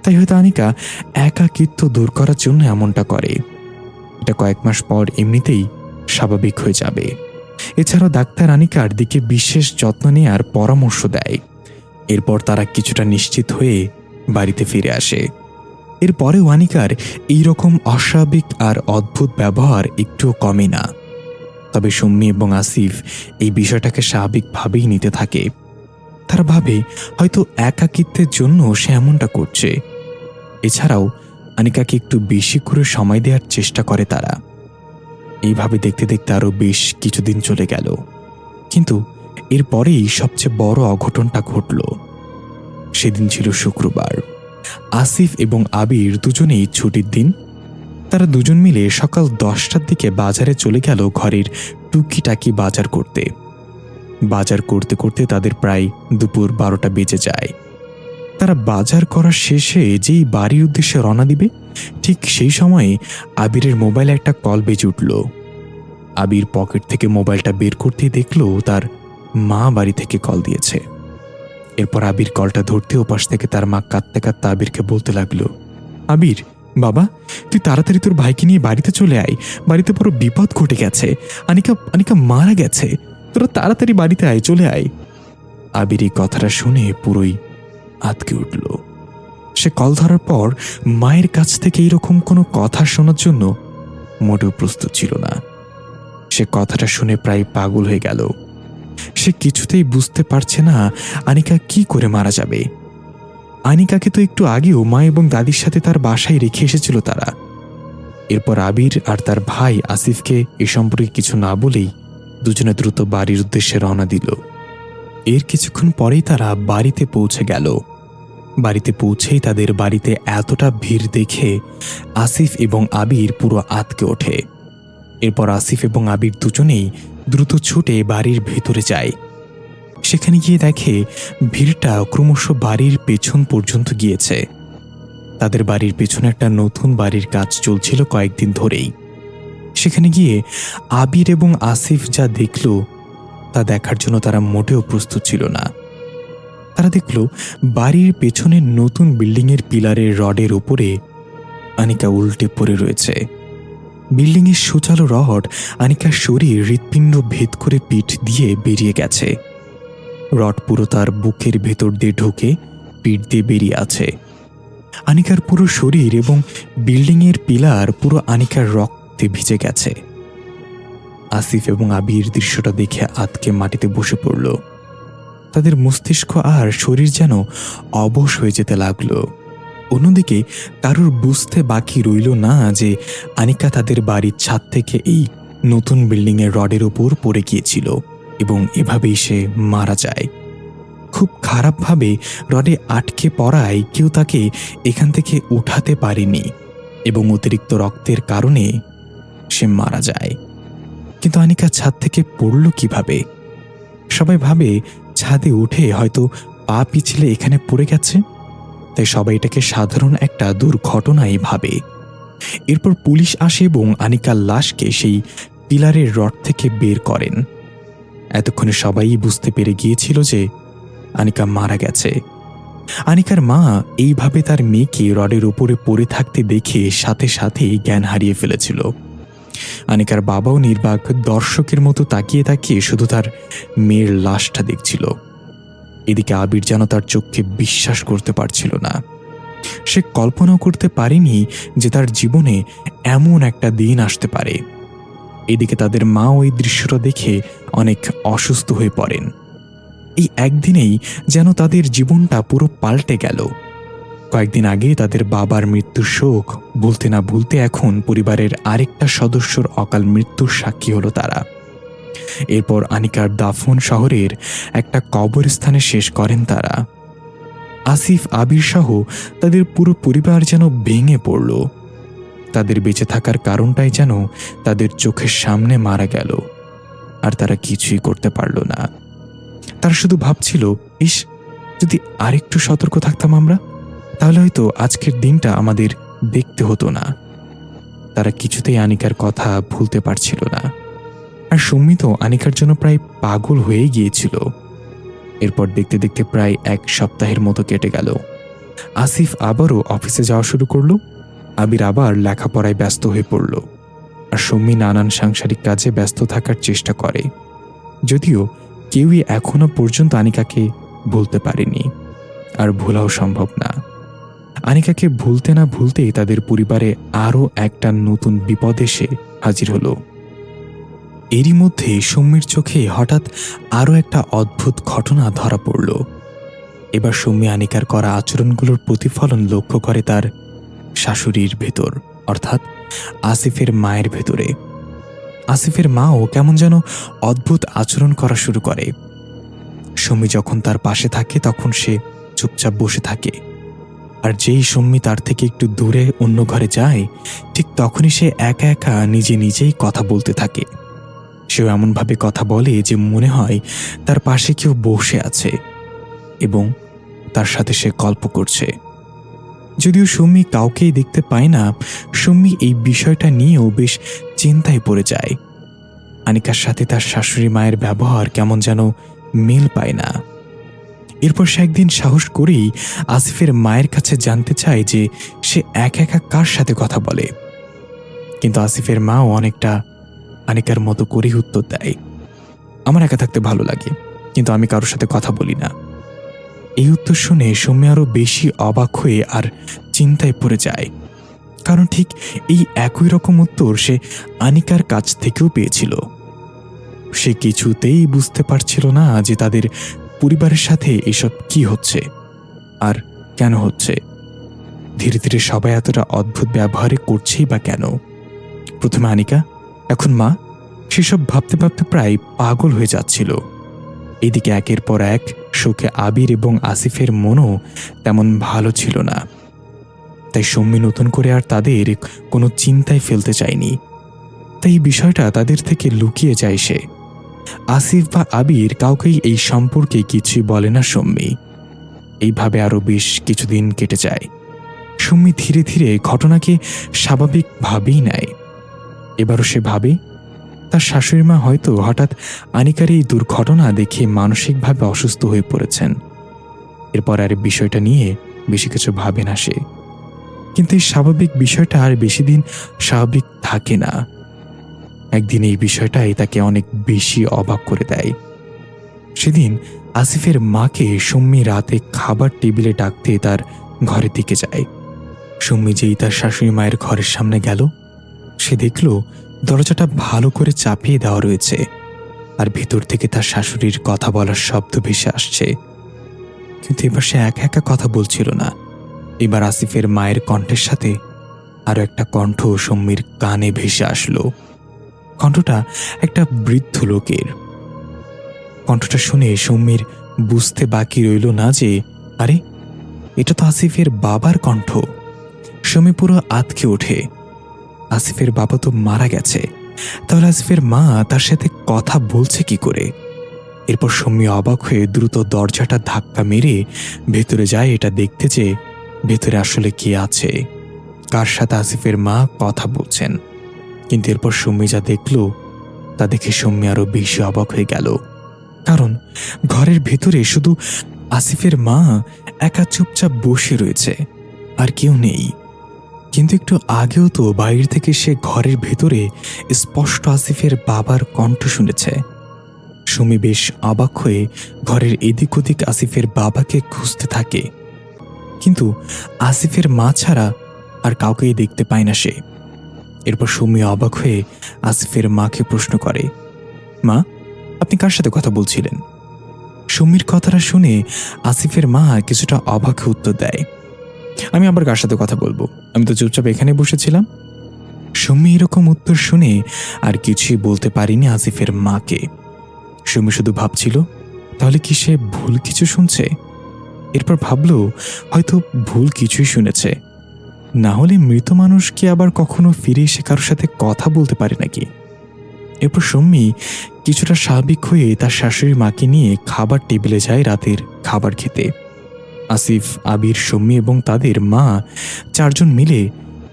তাই হয়তো আনিকা একাকিত্ব দূর করার জন্য এমনটা করে। এটা কয়েক মাস পর এমনিতেই স্বাভাবিক হয়ে যাবে। এছাড়াও ডাক্তার আনিকার দিকে বিশেষ যত্ন নেওয়ার পরামর্শ দেয়। এরপর তারা কিছুটা নিশ্চিত হয়ে বাড়িতে ফিরে আসে। এরপরেও আনিকার এইরকম অস্বাভাবিক আর অদ্ভুত ব্যবহার একটুও কমে না। তবে সুমি এবং আসিফ এই বিষয়টাকে স্বাভাবিকভাবেই নিতে থাকে। তারা ভাবে হয়তো একাকিত্বের জন্য সে এমনটা করছে। এছাড়াও আনিকাকে একটু বেশি করে সময় দেওয়ার চেষ্টা করে তারা। এইভাবে দেখতে দেখতে আরো বেশ কিছুদিন চলে গেল। কিন্তু এরপরেই সবচেয়ে বড় অঘটনটা ঘটল। সেদিন ছিল শুক্রবার। আসিফ এবং আবির দুজনেই ছুটির দিন। তারা দুজন মিলে সকাল 10টার দিকে বাজারে চলে গেল ঘরের টুকিটাকি বাজার করতে। বাজার করতে করতে তাদের প্রায় দুপুর 12টা বেজে যায়। তারা বাজার করা শেষে যেই বাড়ির উদ্দেশ্যে রওনা দিবে, ঠিক সেই সময়ে আবিরের মোবাইলে একটা কল বেজে উঠল। আবির পকেট থেকে মোবাইলটা বের করতেই দেখল তার মা বাড়ি থেকে কল দিয়েছে। এরপর আবির কলটা ধরতে ওপাশ থেকে তার মা কাঁদতে কাঁদতে আবিরকে বলতে লাগলো, আবির বাবা, তুই তাড়াতাড়ি তোর ভাইকে নিয়ে বাড়িতে চলে আয়, বাড়িতে বড় বিপদ ঘটে গেছে, আনিকা আনিকা মারা গেছে, তোরা তাড়াতাড়ি বাড়িতে আয়, চলে আয়। আবির এই কথাটা শুনে পুরোই আঁতকে উঠল। সে কল ধরার পর মায়ের কাছ থেকে এইরকম কোনো কথা শোনার জন্য মোটেও প্রস্তুত ছিল না। সে কথাটা শুনে প্রায় পাগল হয়ে গেল। সে কিছুতেই বুঝতে পারছে না আনিকা কি করে মারা যাবে। আনিকাকে তো একটু আগেও মা এবং দাদির সাথে তার বাসায় রেখে এসেছিল তারা। এরপর আবির আর তার ভাই আসিফকে এ সম্পর্কে কিছু না বলেই দুজনে দ্রুত বাড়ির উদ্দেশ্যে রওনা দিল। এর কিছুক্ষণ পরেই তারা বাড়িতে পৌঁছে গেল। বাড়িতে পৌঁছেই তাদের বাড়িতে এতটা ভিড় দেখে আসিফ এবং আবির পুরো আঁতকে ওঠে। এরপর আসিফ এবং আবির দুজনেই দ্রুত ছুটে বাড়ির ভেতরে যায়। সেখানে গিয়ে দেখে ভিড়টা ক্রমশ বাড়ির পেছন পর্যন্ত গিয়েছে। তাদের বাড়ির পেছনে একটা নতুন বাড়ির কাজ চলছিল কয়েকদিন ধরেই। সেখানে গিয়ে আবির এবং আসিফ যা দেখল তা দেখার জন্য তারা মোটেও প্রস্তুত ছিল না। তারা দেখল বাড়ির পেছনের নতুন বিল্ডিংয়ের পিলারের রডের উপরে আনিকা উল্টে পড়ে রয়েছে। বিল্ডিংয়ের সুচালো রড আনিকার শরীর হৃৎপিণ্ড ভেদ করে পিঠ দিয়ে বেরিয়ে গেছে। রড পুরো তার বুকের ভেতর দিয়ে ঢুকে পিঠ দিয়ে বেরিয়ে আছে। আনিকার পুরো শরীর এবং বিল্ডিংয়ের পিলার পুরো আনিকার রক্তে ভিজে গেছে। আসিফ এবং আবির দৃশ্যটা দেখে আতকে মাটিতে বসে পড়ল। তাদের মস্তিষ্ক আর শরীর যেন অবশ হয়ে যেতে লাগলো। অন্যদিকে কারোর বুঝতে বাকি রইল না যে আনিকা তাদের বাড়ির ছাদ থেকে এই নতুন বিল্ডিংয়ের রডের উপর পড়ে গিয়েছিল এবং এভাবেই সে মারা যায়। খুব খারাপভাবে রডে আটকে পড়ায় কেউ তাকে এখান থেকে উঠাতে পারেনি এবং অতিরিক্ত রক্তের কারণে সে মারা যায়। কিন্তু আনিকা ছাদ থেকে পড়ল কিভাবে? সবাই ভাবে ছাদে উঠে হয়তো পা পিছলে এখানে পড়ে গেছে, তাই সবাই এটাকে সাধারণ একটা দুর্ঘটনাই ভাবে। এরপর পুলিশ আসে এবং আনিকার লাশকে সেই পিলারের রড থেকে বের করেন। এতক্ষণে সবাই বুঝতে পেরে গিয়েছিল যে আনিকা মারা গেছে। আনিকার মা এইভাবে তার মেয়েকে রডের উপরে পড়ে থাকতে দেখে সাথে সাথেই জ্ঞান হারিয়ে ফেলেছিল। আনিকার বাবাও নির্বাক দর্শকের মতো তাকিয়ে তাকিয়ে শুধু তার মেয়ের লাশটা দেখছিল। এদিকে আবির যেন তার চোখকে বিশ্বাস করতে পারছিল না। সে কল্পনাও করতে পারেনি যে তার জীবনে এমন একটা দিন আসতে পারে। এদিকে তাদের মা ওই দৃশ্যটা দেখে অনেক অসুস্থ হয়ে পড়েন। এই একদিনেই যেন তাদের জীবনটা পুরো পাল্টে গেল। কয়েকদিন আগে তাদের বাবার মৃত্যুর শোক ভুলতে না ভুলতে এখন পরিবারের আরেকটা সদস্যর অকাল মৃত্যুর সাক্ষী হলো তারা। এরপর আনিকার দাফন শহরের একটা কবরস্থানে শেষ করেন তারা। আসিফ আবির সহ তাদের পুরো পরিবার যেন ভেঙে পড়ল। তাদের বেঁচে থাকার কারণটাই যেন তাদের চোখের সামনে মারা গেল, আর তারা কিছুই করতে পারল না। তারা শুধু ভাবছিল, ইস, যদি আরেকটু সতর্ক থাকতাম আমরা, তাহলে হয়তো আজকের দিনটা আমাদের দেখতে হতো না। তারা কিছুতেই আনিকার কথা ভুলতে পারছিল না। আর সুমিত আনিকার জন্য প্রায় পাগল হয়ে গিয়েছিল। এরপর দেখতে দেখতে প্রায় 1 সপ্তাহের মতো কেটে গেল। আসিফ আবারও অফিসে যাওয়া শুরু করলো। আবির আবার লেখাপড়ায় ব্যস্ত হয়ে পড়ল। আর সুমি নানান সাংসারিক কাজে ব্যস্ত থাকার চেষ্টা করে, যদিও কেউই এখনো পর্যন্ত আনিকাকে ভুলতে পারেনি, আর ভোলাও সম্ভব না। আনিকাকে ভুলতে না ভুলতেই তাদের পরিবারে আরও একটা নতুন বিপদ এসে হাজির হলো। এরই মধ্যে সৌম্যের চোখে হঠাৎ আরও একটা অদ্ভুত ঘটনা ধরা পড়ল। এবার সৌম্য আনিকার করা আচরণগুলোর প্রতিফলন লক্ষ্য করে তার শাশুড়ির ভেতর, অর্থাৎ আসিফের মায়ের ভেতরে। আসিফের মাও কেমন যেন অদ্ভুত আচরণ করা শুরু করে। সৌম্য যখন তার পাশে থাকে তখন সে চুপচাপ বসে থাকে, আর যেই সম্মি তার থেকে একটু দূরে অন্য ঘরে যায়, ঠিক তখনই সে একা একা নিজে নিজেই কথা বলতে থাকে। সেও এমনভাবে কথা বলে যে মনে হয় তার পাশে কেউ বসে আছে এবং তার সাথে সে গল্প করছে। যদিও সুম্মি কাউকেই দেখতে পায় না, সুম্মি এই বিষয়টা নিয়েও বেশ চিন্তায় পড়ে যায়। আনিকার সাথে তার শাশুড়ি মায়ের ব্যবহার কেমন যেন মিল পায় না। এরপর সে একদিন সাহস করেই আসিফের মায়ের কাছে জানতে চায় যে সে একা একা কার সাথে কথা বলে। কিন্তু আসিফের মাও অনেকটা আনিকার মতো করেই উত্তর দেয়, আমার একা থাকতে ভালো লাগে, কিন্তু আমি কারোর সাথে কথা বলি না। এই উত্তর শুনে সুম্মি আরো বেশি অবাক হয়ে আর চিন্তায় পড়ে যায়, কারণ ঠিক এই একই রকম উত্তর সে আনিকার কাছ থেকেও পেয়েছিল। সে কিছুতেই বুঝতে পারছিল না যে তাদের পরিবারের সাথে এসব কি হচ্ছে আর কেন হচ্ছে। ধীরে ধীরে সবাই এতটা অদ্ভুত ব্যবহারে করছেই বা কেন। প্রথমে আনিকা, এখন মা, সেসব ভাবতে ভাবতে প্রায় পাগল হয়ে যাচ্ছিল। এদিকে একের পর এক শোকে আবির এবং আসিফের মনও তেমন ভালো ছিল না। তাই সুম্মি নতুন করে আর তাদের কোনো চিন্তায় ফেলতে চায়নি। তাই এই বিষয়টা তাদের থেকে লুকিয়ে যায় সে। আসিফ বা আবির কাউকেই এই সম্পর্কে কিছুই বলে না সুম্মি। এইভাবে আরো বেশ কিছুদিন কেটে যায়। সুম্মি ধীরে ধীরে ঘটনাকে স্বাভাবিকভাবেই নেয়। এবারও সে ভাবে তার শাশুড়িমা হয়তো হঠাৎ আনিকার এই দুর্ঘটনা দেখে মানসিকভাবে অসুস্থ হয়ে পড়েছেন। এরপর আর বিষয়টা নিয়ে বেশি কিছু ভাবে না সে। কিন্তু এই স্বাভাবিক বিষয়টা আর বেশি দিন স্বাভাবিক থাকে না। একদিন এই বিষয়টাই তাকে অনেক বেশি অবাক করে দেয়। সেদিন আসিফের মাকে সুম্মি রাতে খাবার টেবিলে ডাকতে তার ঘরের দিকে যায়। সুম্মি যেই তার শাশুড়ি মায়ের ঘরের সামনে গেল, সে দেখল দরজাটা ভালো করে চাপিয়ে দেওয়া রয়েছে, আর ভিতর থেকে তার শাশুড়ির কথা বলার শব্দ ভেসে আসছে। কিন্তু এবার সে একা একা কথা বলছিল না। এবার আসিফের মায়ের কণ্ঠের সাথে আরো একটা কণ্ঠ সুম্মির কানে ভেসে আসলো। কণ্ঠটা একটা বৃদ্ধ লোকের। কণ্ঠটা শুনে সুম্মির বুঝতে বাকি রইল না যে আরে, এটা তো আসিফের বাবার কণ্ঠ। সুম্মি পুরো আঁতকে ওঠে। আসিফের বাবা তো মারা গেছে, তাহলে আসিফের মা তার সাথে কথা বলছে কি করে? এরপর সুম্মি অবাক হয়ে দ্রুত দরজাটা ধাক্কা মেরে ভেতরে যায় এটা দেখতে যে ভেতরে আসলে কে আছে, কার সাথে আসিফের মা কথা বলছেন। কিন্তু এরপর সুম্মি যা দেখল তা দেখে সুম্মি আরো বেশি অবাক হয়ে গেল, কারণ ঘরের ভেতরে শুধু আসিফের মা একা চুপচাপ বসে রয়েছে, আর কেউ নেই। কিন্তু একটু আগেও তো বাইরে থেকে সে ঘরের ভেতরে স্পষ্ট আসিফের বাবার কণ্ঠ শুনেছে। সুমি বেশ অবাক হয়ে ঘরের এদিক ওদিক আসিফের বাবাকে খুঁজতে থাকে, কিন্তু আসিফের মা ছাড়া আর কাউকেই দেখতে পায় না সে। এরপর সুমি অবাক হয়ে আসিফের মাকে প্রশ্ন করে, মা, আপনি কার সাথে কথা বলছিলেন? সুমির কথাটা শুনে আসিফের মা কিছুটা অবাক হয়ে উত্তর দেয়, আমি আবার কার সাথে কথা বলবো, আমি তো চুপচাপ এখানে বসেছিলাম। সুমি এরকম উত্তর শুনে আর কিছুই বলতে পারিনি আসিফের মাকে। সুমি শুধু ভাবছিল তাহলে কি সে ভুল কিছু শুনছে। এরপর ভাবল হয়তো ভুল কিছুই শুনেছে, না হলে মৃত মানুষ কি আবার কখনো ফিরে এসে কারোর সাথে কথা বলতে পারে নাকি। এরপর সুমি কিছুটা স্বাভাবিক হয়ে তার শাশুড়ি মাকে নিয়ে খাবার টেবিলে যায় রাতের খাবার খেতে। আসিফ, আবির, সুমি এবং তাদের মা চারজন মিলে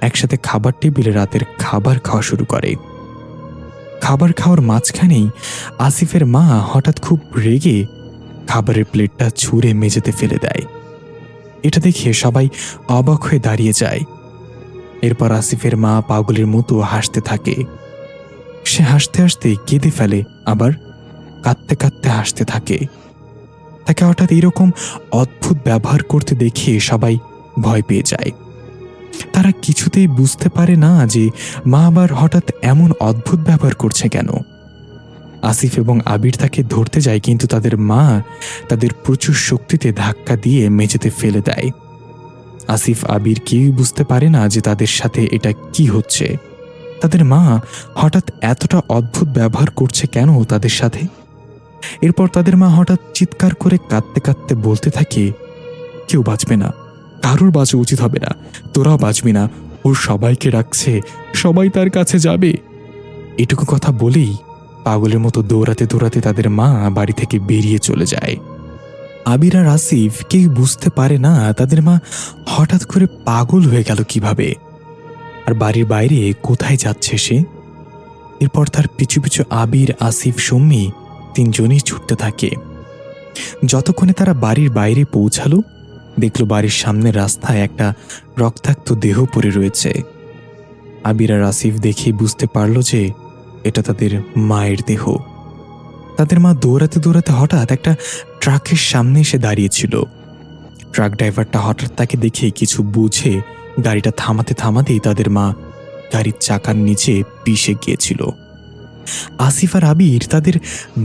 একসাথে খাবার টেবিলে রাতের খাবার খাওয়া শুরু করে। খাবার খাওয়ার মাঝখানেই আসিফের মা হঠাৎ খুব রেগে খাবারের প্লেটটা ছুঁড়ে মেঝেতে ফেলে দেয়। এটা দেখে সবাই অবাক হয়ে দাঁড়িয়ে যায়। এরপর আসিফের মা পাগলের মতো হাসতে থাকে। সে হাসতে হাসতে কেঁদে ফেলে, আবার কাঁদতে কাঁদতে হাসতে থাকে। তাকে হঠাৎ এরকম অদ্ভুত ব্যবহার করতে দেখে সবাই ভয় পেয়ে যায়। তারা কিছুতেই বুঝতে পারে না যে মা আবার হঠাৎ এমন অদ্ভুত ব্যবহার করছে কেন। আসিফ এবং আবির তাকে ধরতে যায়, কিন্তু তাদের মা তাদের প্রচুর শক্তিতে ধাক্কা দিয়ে মেঝেতে ফেলে দেয়। আসিফ, আবির কেউই বুঝতে পারে না যে তাদের সাথে এটা কি হচ্ছে। তাদের মা হঠাৎ এতটা অদ্ভুত ব্যবহার করছে কেন তাদের সাথে। এরপর তাদের মা হঠাৎ চিৎকার করে কাঁদতে কাঁদতে বলতে থাকে, কেউ বাঁচবে না, কারোর বাঁচা উচিত হবে না, তোরাও বাঁচবি না, ওর সবাইকে রাখছে, সবাই তার কাছে যাবে। এটুকু কথা বলেই পাগলের মতো দৌড়াতে দৌড়াতে তাদের মা বাড়ি থেকে বেরিয়ে চলে যায়। আবির আর আসিফ কেউ বুঝতে পারে না তাদের মা হঠাৎ করে পাগল হয়ে গেল কিভাবে, আর বাড়ির বাইরে কোথায় যাচ্ছে সে। এরপর তার পিছু পিছু আবির, আসিফ, সুম্মি তিনজনই ছুটতে থাকে। যতক্ষণে তারা বাড়ির বাইরে পৌঁছালো, দেখলো বাড়ির সামনের রাস্তায় একটা রক্তাক্ত দেহ পড়ে রয়েছে। আবির আর আসিফ দেখে বুঝতে পারল যে এটা তাদের মায়ের দেহ। তাদের মা দৌড়াতে দৌড়াতে হঠাৎ একটা ট্রাকের সামনে এসে দাঁড়িয়েছিল। ট্রাক ড্রাইভারটা হঠাৎ তাকে দেখে কিছু বুঝে গাড়িটা থামাতে থামাতেই তাদের মা গাড়ির চাকার নিচে পিষে গিয়েছিল। আসিফ আর আবির তাদের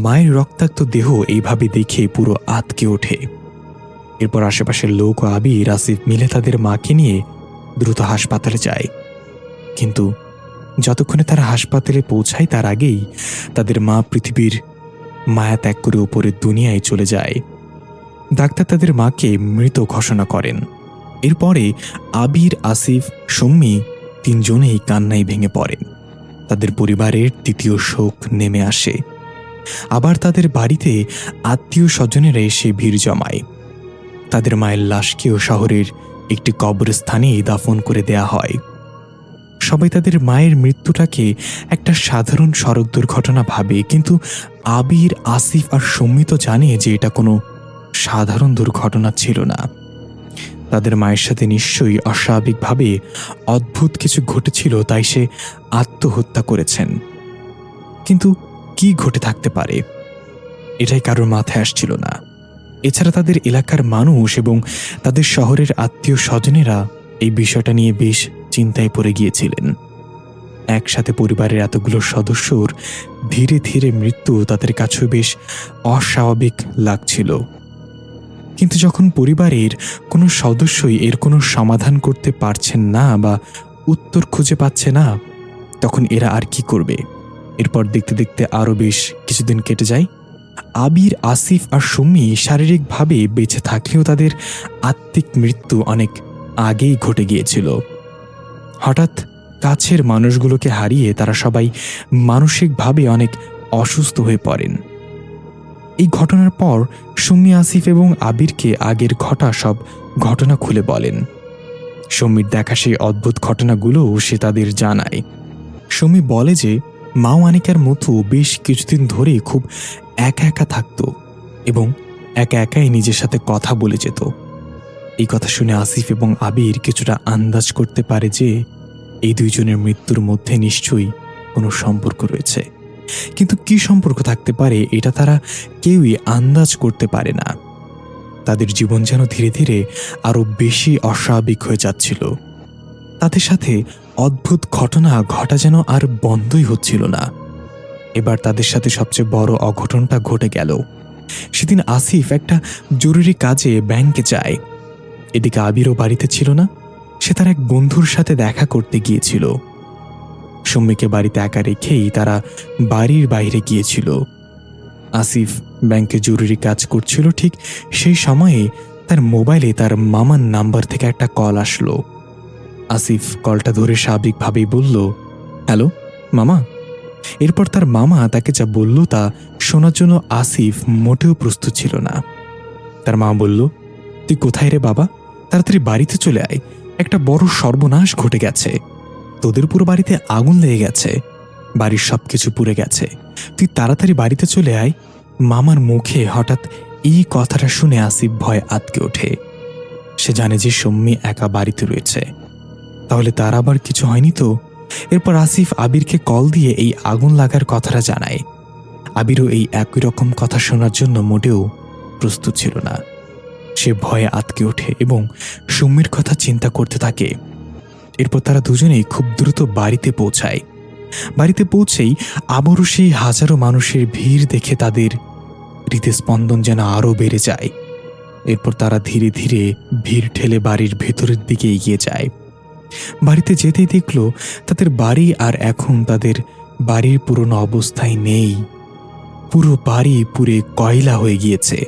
মায়ের রক্তাক্ত দেহ এইভাবে দেখে পুরো আঁতকে ওঠে। এরপর আশেপাশের লোক ও আবির, আসিফ মিলে তাদের মাকে নিয়ে দ্রুত হাসপাতালে যায়। কিন্তু যতক্ষণে তারা হাসপাতালে পৌঁছায় তার আগেই তাদের মা পৃথিবীর মায়া ত্যাগ করে উপরের দুনিয়ায় চলে যায়। ডাক্তার তাদের মাকে মৃত ঘোষণা করেন। এরপরে আবির, আসিফ, সুম্মি তিনজনেই কান্নায় ভেঙে পড়েন। তাদের পরিবারের দ্বিতীয় শোক নেমে আসে। আবার তাদের বাড়িতে আত্মীয় স্বজনেরা এসে ভিড় জমায়। তাদের মায়ের লাশকেও শহরের একটি কবরস্থানে দাফন করে দেয়া হয়। সবাই তাদের মায়ের মৃত্যুটাকে একটা সাধারণ সড়ক দুর্ঘটনা ভাবে, কিন্তু আবির, আসিফ আর সুম্মি তো জানে যে এটা কোনো সাধারণ দুর্ঘটনা ছিল না। তাদের মায়ের সাথে নিশ্চয়ই অস্বাভাবিকভাবে অদ্ভুত কিছু ঘটেছিল, তাই সে আত্মহত্যা করেছেন। কিন্তু কি ঘটে থাকতে পারে, এটাই কারোর মাথায় আসছিল না। এছাড়া তাদের এলাকার মানুষ এবং তাদের শহরের আত্মীয় স্বজনেরা এই বিষয়টা নিয়ে বেশ চিন্তায় পড়ে গিয়েছিলেন। একসাথে পরিবারের এতগুলো সদস্যর ধীরে ধীরে মৃত্যু তাদের কাছে বেশ অস্বাভাবিক লাগছিল। কিন্তু যখন পরিবারের কোনো সদস্যই এর কোনো সমাধান করতে পারছেন না বা উত্তর খুঁজে পাচ্ছে না, তখন এরা আর কি করবে। এরপর দেখতে দেখতে আরও বেশ কিছুদিন কেটে যায়। আবির, আসিফ আর সুম্মি শারীরিকভাবে বেঁচে থাকলেও তাদের আত্মিক মৃত্যু অনেক আগেই ঘটে গিয়েছিল। হঠাৎ কাছের মানুষগুলোকে হারিয়ে তারা সবাই মানসিকভাবে অনেক অসুস্থ হয়ে পড়েন। এই ঘটনার পর সুম্মি আসিফ এবং আবিরকে আগের ঘটা সব ঘটনা খুলে বলেন। সুম্মির দেখা সেই অদ্ভুত ঘটনাগুলোও সে তাদের জানায়। সুম্মি বলে যে মাও আনিকার মতো বেশ কিছুদিন ধরে খুব একা একা থাকত এবং একা একাই নিজের সাথে কথা বলে যেত। এই কথা শুনে আসিফ এবং আবির কিছুটা আন্দাজ করতে পারে যে এই দুইজনের মৃত্যুর মধ্যে নিশ্চয়ই কোনো সম্পর্ক রয়েছে, কিন্তু কি সম্পর্ক থাকতে পারে এটা তারা কেউই আন্দাজ করতে পারে না। তাদের জীবন যেন ধীরে ধীরে আরো বেশি অস্বাভাবিক হয়ে যাচ্ছিল। তাদের সাথে অদ্ভুত ঘটনা ঘটা যেন আর বন্ধই হচ্ছিল না। এবার তাদের সাথে সবচেয়ে বড় অঘটনটা ঘটে গেল। সেদিন আসিফ একটা জরুরি কাজে ব্যাংকে যায়। এদিকে আবিরও বাড়িতে ছিল না, সে তার এক বন্ধুর সাথে দেখা করতে গিয়েছিল। সুম্মিকে বাড়িতে একা রেখেই তারা বাড়ির বাইরে গিয়েছিল। আসিফ ব্যাংকে জরুরি কাজ করছিল, ঠিক সেই সময়ে তার মোবাইলে তার মামার নাম্বার থেকে একটা কল আসলো। আসিফ কলটা ধরে স্বাভাবিকভাবেই বলল, হ্যালো মামা। এরপর তার মামা তাকে যা বলল তা শোনার জন্য আসিফ মোটেও প্রস্তুত ছিল না। তার মা বলল, তুই কোথায় রে বাবা, তাড়াতাড়ি বাড়িতে চলে আয়, একটা বড় সর্বনাশ ঘটে গেছে। তোদের পুরো বাড়িতে আগুন লেগে গেছে, বাড়ির সবকিছু পুড়ে গেছে, তুই তাড়াতাড়ি বাড়িতে চলে আয়। মামার মুখে হঠাৎ এই কথাটা শুনে আসিফ ভয় আটকে ওঠে। সে জানে যে সুম্মি একা বাড়িতে রয়েছে, তাহলে তার আবার কিছু হয়নি তো। এরপর আসিফ আবিরকে কল দিয়ে এই আগুন লাগার কথাটা জানায়। আবিরও এই একই রকম কথা শোনার জন্য মোটেও প্রস্তুত ছিল না। সে ভয়ে আটকে ওঠে এবং সুম্মির কথা চিন্তা করতে থাকে। এরপর তারা দুজনেই খুব দ্রুত বাড়িতে পৌঁছায়। বাড়িতে পৌঁছেই আবারও সেই হাজারো মানুষের ভিড় দেখে তাদের হৃদস্পন্দন যেন আরও বেড়ে যায়। এরপর তারা ধীরে ধীরে ভিড় ঠেলে বাড়ির ভেতরের দিকে এগিয়ে যায়। বাড়িতে যেতেই দেখল তাদের বাড়ি আর এখন তাদের বাড়ির পুরনো অবস্থায় নেই। পুরো বাড়ি পুড়ে কয়লা হয়ে গিয়েছে।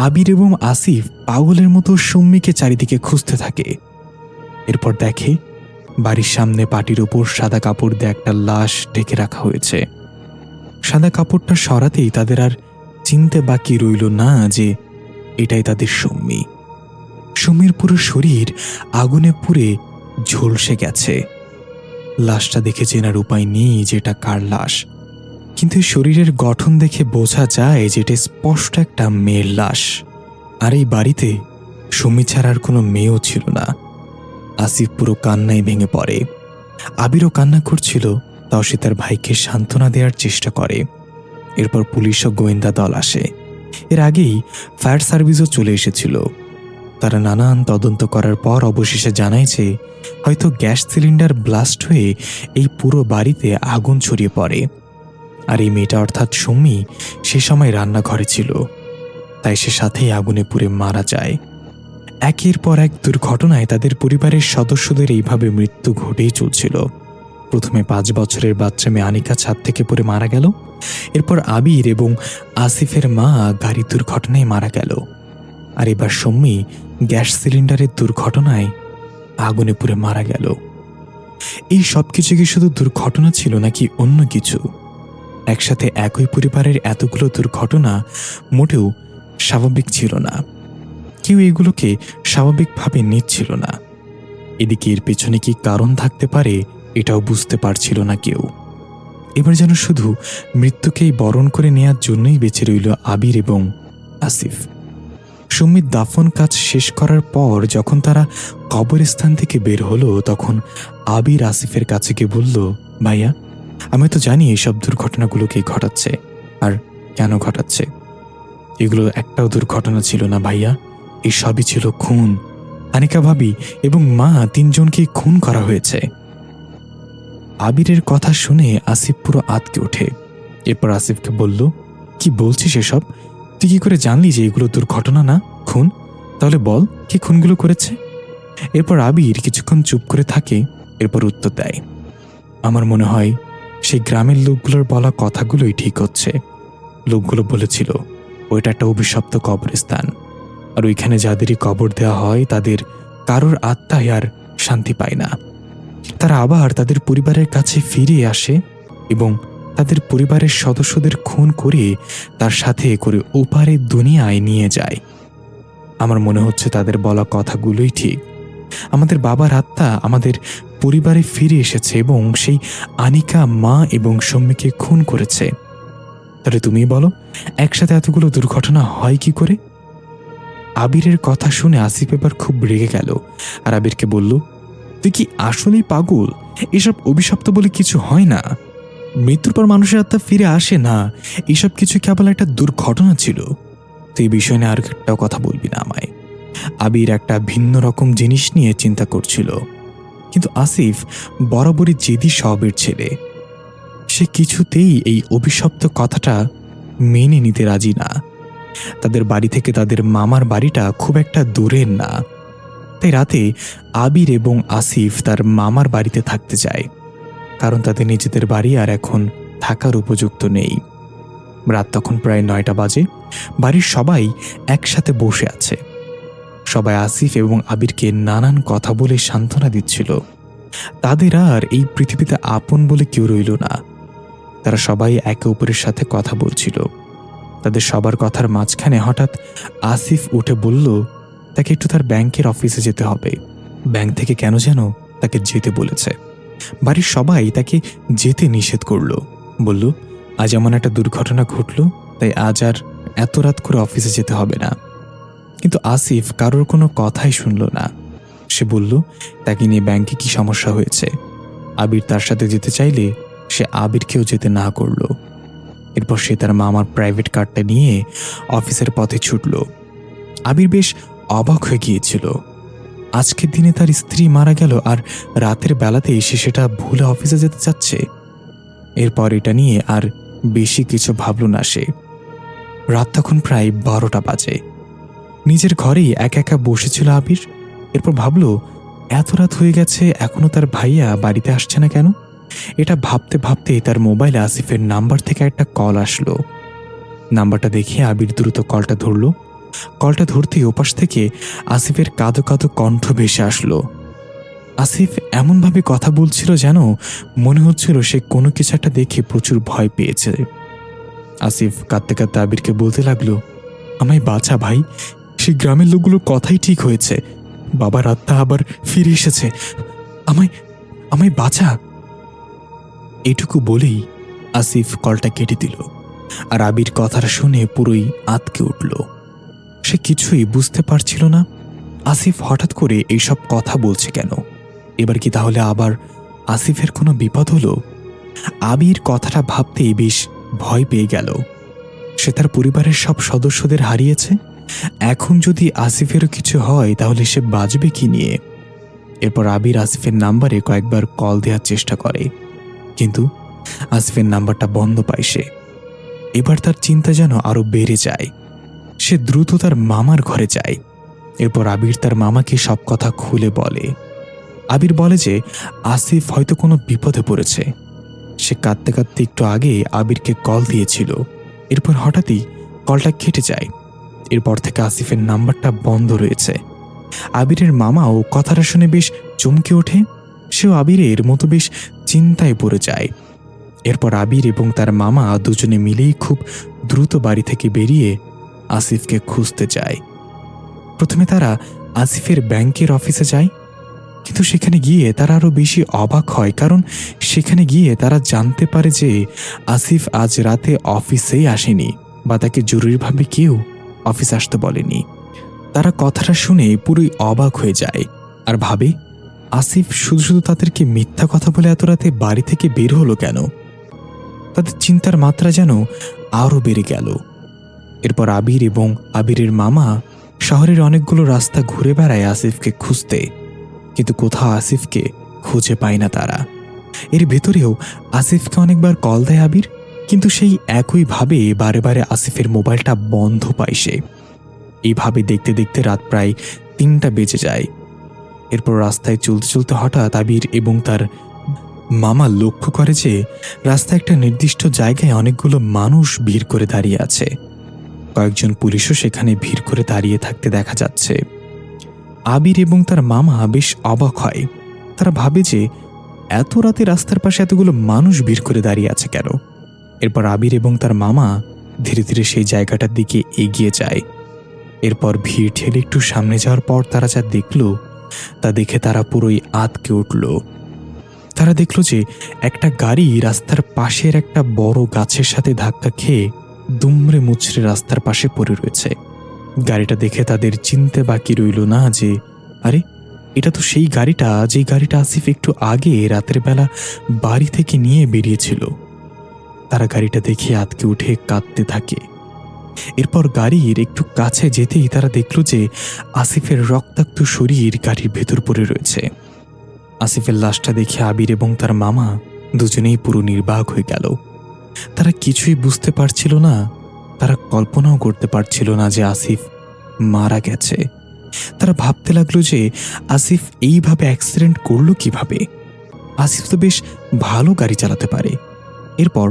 আবির এবং আসিফ পাগলের মতো সুম্মিকে চারিদিকে খুঁজতে থাকে। এরপর দেখে বাড়ির সামনে পাটির ওপর সাদা কাপড় দিয়ে একটা লাশ ঢেকে রাখা হয়েছে। সাদা কাপড়টা সরাতেই তাদের আর চিনতে বাকি রইল না যে এটাই তাদের সুম্মি। সুমির পুরো শরীর আগুনে পুড়ে ঝলসে গেছে। লাশটা দেখে চেনার উপায় নেই যে এটা কার লাশ, কিন্তু শরীরের গঠন দেখে বোঝা যায় যে এটা স্পষ্ট একটা মেয়ের লাশ। আর এই বাড়িতে সুমি ছাড়ার কোনো মেয়েও ছিল না। আসিফ পুরো কান্নায় ভেঙে পড়ে। আবিরও কান্না করছিল, তাও সে তার ভাইকে সান্ত্বনা দেওয়ার চেষ্টা করে। এরপর পুলিশ ও গোয়েন্দা দল আসে। এর আগেই ফায়ার সার্ভিসও চলে এসেছিল। তারা নানান তদন্ত করার পর অবশেষে জানায় যে হয়তো গ্যাস সিলিন্ডার ব্লাস্ট হয়ে এই পুরো বাড়িতে আগুন ছড়িয়ে পড়ে। আর এই মেয়েটা অর্থাৎ সুমি সে সময় রান্নাঘরে ছিল, তাই সে সাথেই আগুনে পুড়ে মারা যায়। একের পর এক দুর্ঘটনায় তাদের পরিবারের সদস্যদের এইভাবে মৃত্যু ঘটেই চলছিল। প্রথমে 5 বছরের বাচ্চা মেয়ে আনিকা ছাদ থেকে পড়ে মারা গেল। এরপর আবির এবং আসিফের মা গাড়ি দুর্ঘটনায় মারা গেল। আর এবার সুমি গ্যাস সিলিন্ডারের দুর্ঘটনায় আগুনে পুড়ে মারা গেল। এই সব কিছু কি শুধু দুর্ঘটনা ছিল নাকি অন্য কিছু? একসাথে একই পরিবারের এতগুলো দুর্ঘটনা মোটেও স্বাভাবিক ছিল না। কেউ এগুলোকে স্বাভাবিকভাবে নিচ্ছিল না। এদিকে এর পেছনে কি কারণ থাকতে পারে এটাও বুঝতে পারছিল না কেউ। এবার যেন শুধু মৃত্যুকেই বরণ করে নেয়ার জন্যই বেঁচে রইল আবির এবং আসিফ। সুমির দাফন কাজ শেষ করার পর যখন তারা কবরস্থান থেকে বের হলো, তখন আবির আসিফের কাছে গিয়ে বলল, ভাইয়া, আমি তো জানি এইসব দুর্ঘটনাগুলোকে ঘটাচ্ছে আর কেন ঘটাচ্ছে। এগুলো একটাও দুর্ঘটনা ছিল না ভাইয়া, এই সবই ছিল খুন। আনিকা ভাবি এবং মা 3 জনকে খুন করা হয়েছে। আবিরের কথা শুনে আসিফ পুরো আঁতকে ওঠে। এরপর আসিফকে বলল, কি বলছিস এসব? তুই কি করে জানলি যে এগুলো দুর্ঘটনা না, খুন? তাহলে বল, কে খুনগুলো করেছে? এরপর আবির কিছুক্ষণ চুপ করে থাকে। এরপর উত্তর দেয়, আমার মনে হয় সেই গ্রামের লোকগুলোর বলা কথাগুলোই ঠিক হচ্ছে। লোকগুলো বলেছিল ওইটা একটা অভিশপ্ত কবরস্থান, আর ওইখানে যাদেরই কবর দেওয়া হয় তাদের কারোর আত্মায় আর শান্তি পায় না। তারা আবার তাদের পরিবারের কাছে ফিরে আসে এবং তাদের পরিবারের সদস্যদের খুন করে তার সাথে করে ওপারের দুনিয়ায় নিয়ে যায়। আমার মনে হচ্ছে তাদের বলা কথাগুলোই ঠিক। আমাদের বাবার আত্মা আমাদের পরিবারে ফিরে এসেছে এবং সেই আনিকা মা এবং সম্মিকে খুন করেছে। তাহলে তুমি বলো, একসাথে এতগুলো দুর্ঘটনা হয় কি করে? আবিরের কথা শুনে আসিফ এবার খুব রেগে গেল আর আবিরকে বলল, তুই কি আসলেই পাগল? এসব অভিশপ্ত বলে কিছু হয় না। মৃত্যুর পর মানুষের আত্মা ফিরে আসে না। এইসব কিছু কেবল একটা দুর্ঘটনা ছিল। তুই এই বিষয় নিয়ে আর একটাও কথা বলবি না আমায়। আবির একটা ভিন্ন রকম জিনিস নিয়ে চিন্তা করছিল, কিন্তু আসিফ বরাবরই জেদি স্বভাবের ছেলে। সে কিছুতেই এই অভিশপ্ত কথাটা মেনে নিতে রাজি না। তাদের বাড়ি থেকে তাদের মামার বাড়িটা খুব একটা দূরের না, তাই রাতে আবির এবং আসিফ তার মামার বাড়িতে থাকতে যায়, কারণ তাদের নিজেদের বাড়ি আর এখন থাকার উপযুক্ত নেই। রাত তখন প্রায় 9টা বাজে। বাড়ির সবাই একসাথে বসে আছে। সবাই আসিফ এবং আবিরকে নানান কথা বলে সান্ত্বনা দিচ্ছিল। তাদের আর এই পৃথিবীতে আপন বলে কেউ রইল না। তারা সবাই একে অপরের সাথে কথা বলছিল। তাদের সবার কথার মাঝখানে হঠাৎ আসিফ উঠে বলল, তাকে একটু তার ব্যাংকের অফিসে যেতে হবে। ব্যাংক থেকে কেন যেন তাকে যেতে বলেছে। বাড়ির সবাই তাকে যেতে নিষেধ করল, বলল, আজ এমন একটা দুর্ঘটনা ঘটল, তাই আজ আর এত রাত করে অফিসে যেতে হবে না। কিন্তু আসিফ কারোর কোনো কথাই শুনল না। সে বলল, তাকে নিয়ে ব্যাংকে কি সমস্যা হয়েছে। আবির তার সাথে যেতে চাইলে সে আবিরকেও যেতে না করল। এরপর সে তার মামার প্রাইভেট কারটা নিয়ে অফিসের পথে ছুটল। আবির বেশ অবাক হয়ে গিয়েছিল। আজকের দিনে তার স্ত্রী মারা গেল আর রাতের বেলাতে এসে সেটা ভুলে অফিসে যেতে চাচ্ছে। এরপর এটা নিয়ে আর বেশি কিছু ভাবল না সে। রাত তখন প্রায় 12টা বাজে। নিজের ঘরেই একা একা বসেছিল আবির। এরপর ভাবল, এত রাত হয়ে গেছে, এখনো তার ভাইয়া বাড়িতে আসছে না কেন। এটা ভাবতে ভাবতে তার মোবাইলে আসিফের নাম্বার থেকে একটা কল আসলো। নাম্বারটা দেখে আবির দ্রুত কলটা ধরল। কলটা ধরতেই ওপাশ থেকে আসিফের কাঁদো কাঁদো কণ্ঠ ভেসে আসলো। আসিফ এমনভাবে কথা বলছিল যেন মনে হচ্ছিল সে কোনো কিছু একটা দেখে প্রচুর ভয় পেয়েছে। আসিফ কাঁদতে কাঁদতে আবিরকে বলতে লাগলো, আমায় বাঁচা ভাই, সেই গ্রামের লোকগুলোর কথাই ঠিক হয়েছে, বাবার আত্মা আবার ফিরে এসেছে, আমায় আমায় বাঁচা। এইটুকু বলেই আসিফ কলটা কেটে দিল। আর আবির কথাটা শুনে পুরোই আঁতকে উঠল। সে কিছুই বুঝতে পারছিল না আসিফ হঠাৎ করে এইসব কথা বলছে কেন। এবার কি তাহলে আবার আসিফের কোনো বিপদ হলো? আবির কথাটা ভাবতেই বেশ ভয় পেয়ে গেল। সে তার পরিবারের সব সদস্যদের হারিয়েছে, এখন যদি আসিফেরও কিছু হয় তাহলে সে বাঁচবে কি নিয়ে? এরপর আবির আসিফের নাম্বারে কয়েকবার কল দেওয়ার চেষ্টা করে, কিন্তু আসিফের নাম্বারটা বন্ধ পায় সে। এবার তার চিন্তা যেন আরো বেড়ে যায়। সে দ্রুত তার মামার ঘরে যায়। এরপর আবির তার মামাকে সব কথা খুলে বলে। আবির বলে যে আসিফ হয়তো কোনো বিপদে পড়েছে। সে কাঁদতে কাঁদতে একটু আগে আবিরকে কল দিয়েছিল, এরপর হঠাৎই কলটা কেটে যায়। এরপর থেকে আসিফের নাম্বারটা বন্ধ রয়েছে। আবিরের মামাও কথাটা শুনে বেশ চমকে ওঠে। সেও আবিরের মতো বেশ চিন্তায় পড়ে যায়। এরপর আবির এবং তার মামা দুজনে মিলেই খুব দ্রুত বাড়ি থেকে বেরিয়ে আসিফকে খুঁজতে যায়। প্রথমে তারা আসিফের ব্যাংকের অফিসে যায়, কিন্তু সেখানে গিয়ে তারা আরো বেশি অবাক হয়, কারণ সেখানে গিয়ে তারা জানতে পারে যে আসিফ আজ রাতে অফিসেই আসেনি বা তাকে জরুরিভাবে কেউ অফিস আসতে বলেনি। তারা কথাটা শুনে পুরোই অবাক হয়ে যায় আর ভাবে আসিফ শুধু শুধু তাদেরকে মিথ্যা কথা বলে এত রাতে বাড়ি থেকে বের হলো কেন। তাদের চিন্তার মাত্রা যেন আরো বেড়ে গেল। এরপর আবির এবং আবিরের মামা শহরের অনেকগুলো রাস্তা ঘুরে বেড়ায় আসিফকে খুঁজতে, কিন্তু কোথাও আসিফকে খুঁজে পায় না তারা। এর ভেতরেও আসিফকে অনেকবার কল দেয় আবির, কিন্তু সেই একইভাবে বারে বারে আসিফের মোবাইলটা বন্ধ পায় সে। এইভাবে দেখতে দেখতে রাত প্রায় 3টা বেজে যায়। এরপর রাস্তায় চলতে চলতে হঠাৎ আবির এবং তার মামা লক্ষ্য করে যে রাস্তায় একটা নির্দিষ্ট জায়গায় অনেকগুলো মানুষ ভিড় করে দাঁড়িয়ে আছে। কয়েকজন পুলিশও সেখানে ভিড় করে দাঁড়িয়ে থাকতে দেখা যাচ্ছে। আবির এবং তার মামা বেশ অবাক হয়। তারা ভাবে যে এত রাতে রাস্তার পাশে এতগুলো মানুষ ভিড় করে দাঁড়িয়ে আছে কেন। এরপর আবির এবং তার মামা ধীরে ধীরে সেই জায়গাটার দিকে এগিয়ে যায়। এরপর ভিড় ঠেলে একটু সামনে যাওয়ার পর তারা যা দেখল তা দেখে তারা পুরোই আঁতকে উঠল। তারা দেখল যে একটা গাড়ি রাস্তার পাশের একটা বড় গাছের সাথে ধাক্কা খেয়ে দুমড়ে মুচড়ে রাস্তার পাশে পড়ে রয়েছে। গাড়িটা দেখে তাদের চিনতে বাকি রইল না যে আরে এটা তো সেই গাড়িটা, যে গাড়িটা আসিফ একটু আগে রাতের বেলা বাড়ি থেকে নিয়ে বেরিয়েছিল। তারা গাড়িটা দেখে আঁতকে উঠে কাঁদতে থাকে। এরপর গাড়ির একটু কাছে যেতেই তারা দেখল যে আসিফের রক্তাক্ত শরীর গাড়ির ভেতর পড়ে রয়েছে। আসিফের লাশটা দেখে আবির এবং তার মামা দুজনেই পুরো নির্বাক হয়ে গেল। তারা কিছুই বুঝতে পারছিল না, তারা কল্পনাও করতে পারছিল না যে আসিফ মারা গেছে। তারা ভাবতে লাগলো যে আসিফ এইভাবে অ্যাক্সিডেন্ট করলো কিভাবে। আসিফ তো বেশ ভালো গাড়ি চালাতে পারে। এরপর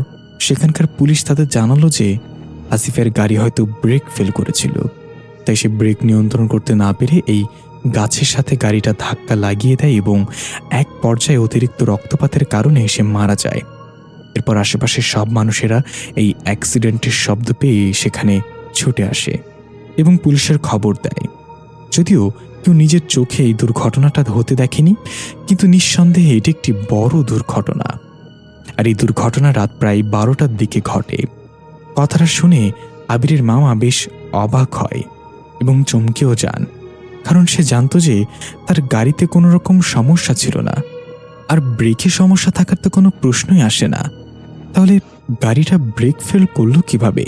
সেখানকার পুলিশ তাদের জানালো যে আসিফের গাড়ি হয়তো ব্রেক ফেল করেছিল, তাই সে ব্রেক নিয়ন্ত্রণ করতে না পেরে এই গাছের সাথে গাড়িটা ধাক্কা লাগিয়ে দেয় এবং এক পর্যায়ে অতিরিক্ত রক্তপাতের কারণে সে মারা যায়। এরপর আশেপাশের সব মানুষেরা এই অ্যাক্সিডেন্টের শব্দ পেয়ে সেখানে ছুটে আসে এবং পুলিশের খবর দেয়। যদিও কেউ নিজের চোখে এই দুর্ঘটনাটা হতে দেখেনি, কিন্তু নিঃসন্দেহে এটি একটি বড় দুর্ঘটনা। আর এই দুর্ঘটনা রাত প্রায় 12টার দিকে ঘটে। কথাটা শুনে আবিরের মামা বেশ অবাক হয় এবং চমকেও যান, কারণ সে জানত যে তার গাড়িতে কোনো রকম সমস্যা ছিল না, আর ব্রেকে সমস্যা থাকার তো কোনো প্রশ্নই আসে না। তাহলে গাড়িটা ব্রেক ফেল করলো কিভাবে?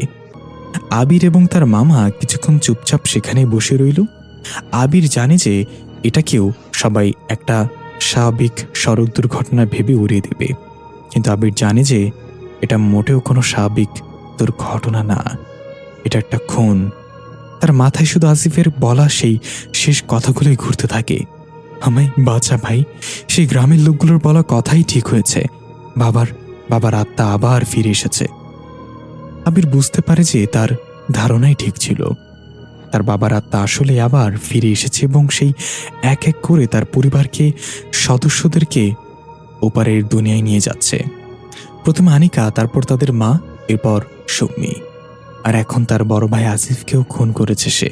আবির এবং তার মামা কিছুক্ষণ চুপচাপ সেখানে বসে রইল। আবির জানে যে এটাকেও সবাই একটা স্বাভাবিক সড়ক দুর্ঘটনা ভেবে উড়িয়ে দেবে, কিন্তু আবির জানে যে এটা মোটেও কোনো স্বাভাবিক দুর্ঘটনা না, এটা একটা খুন। তার মাথায় শুধু আসিফের বলা সেই শেষ কথাগুলোই ঘুরতে থাকে। আমায় বাঁচা ভাই, সেই গ্রামের লোকগুলোর বলা কথাই ঠিক হয়েছে, বাবার আত্মা আবার ফিরে এসেছে। আবির বুঝতে পারে যে তার ধারণাই ঠিক ছিল। তার বাবার আত্মা আসলে আবার ফিরে এসেছে এবং সেই এক এক করে তার পরিবারকে সদস্যদেরকে ওপারের দুনিয়ায় নিয়ে যাচ্ছে। প্রথমে আনিকা, তারপর তাদের মা, এরপর সুম্মি, আর এখন তার বড় ভাই আসিফকেও খুন করেছে সে।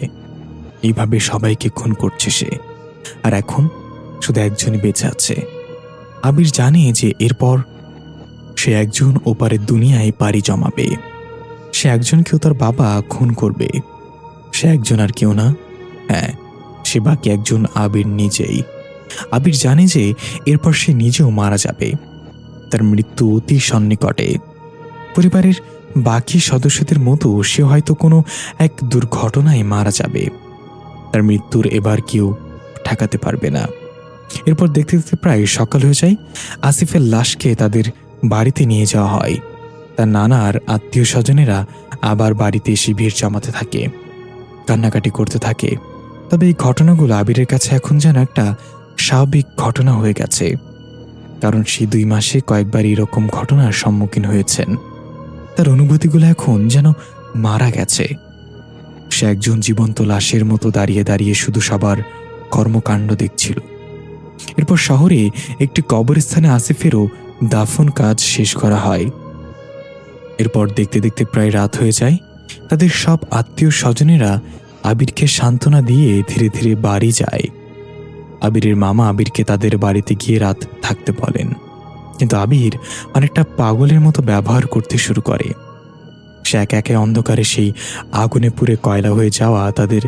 এইভাবে সবাইকে খুন করছে সে, আর এখন শুধু একজনই বেঁচে আছে। আবির জানে যে এরপর সে একজন ওপারের দুনিয়ায় পাড়ি জমাবে। সে একজনকেও তার বাবা খুন করবে। সে একজন আর কেউ না, হ্যাঁ, সে বাকি একজন আবির নিজেই। আবির জানে যে এরপর সে নিজেও মারা যাবে। তার মৃত্যু অতি সন্নিকটে। পরিবারের বাকি সদস্যদের মতো সে হয়তো কোনো এক দুর্ঘটনায় মারা যাবে। তার মৃত্যুর এবার কেউ ঠেকাতে পারবে না। এরপর দেখতে দেখতে প্রায় সকাল হয়ে যায়। আসিফের লাশকে তাদের বাড়িতে নিয়ে যাওয়া হয়। তার নানার আত্মীয় স্বজনেরা আবার বাড়িতে এসে ভিড় জমাতে থাকে, কান্নাকাটি করতে থাকে। তবে এই ঘটনাগুলো আবিরের কাছে এখন যেন একটা স্বাভাবিক ঘটনা হয়ে গেছে, কারণ সে 2 মাসে কয়েকবার এরকম ঘটনার সম্মুখীন হয়েছেন। তার অনুভূতিগুলো এখন যেন মারা গেছে। সে একজন জীবন্ত লাশের মতো দাঁড়িয়ে দাঁড়িয়ে শুধু সবার কর্মকাণ্ড দেখছিল। এরপর শহরে একটি কবরস্থানে আসিফেরও দাফন কাজ শেষ করা হয়। এরপর দেখতে দেখতে প্রায় রাত হয়ে যায়। তাদের সব আত্মীয় স্বজনেরা আবিরকে সান্ত্বনা দিয়ে ধীরে ধীরে বাড়ি যায়। আবিরের মামা আবিরকে তাদের বাড়িতে গিয়ে রাত থাকতে বলেন, কিন্তু আবির অনেকটা পাগলের মতো ব্যবহার করতে শুরু করে। সে একে একে অন্ধকারে সেই আগুনে পুড়ে কয়লা হয়ে যাওয়া তাদের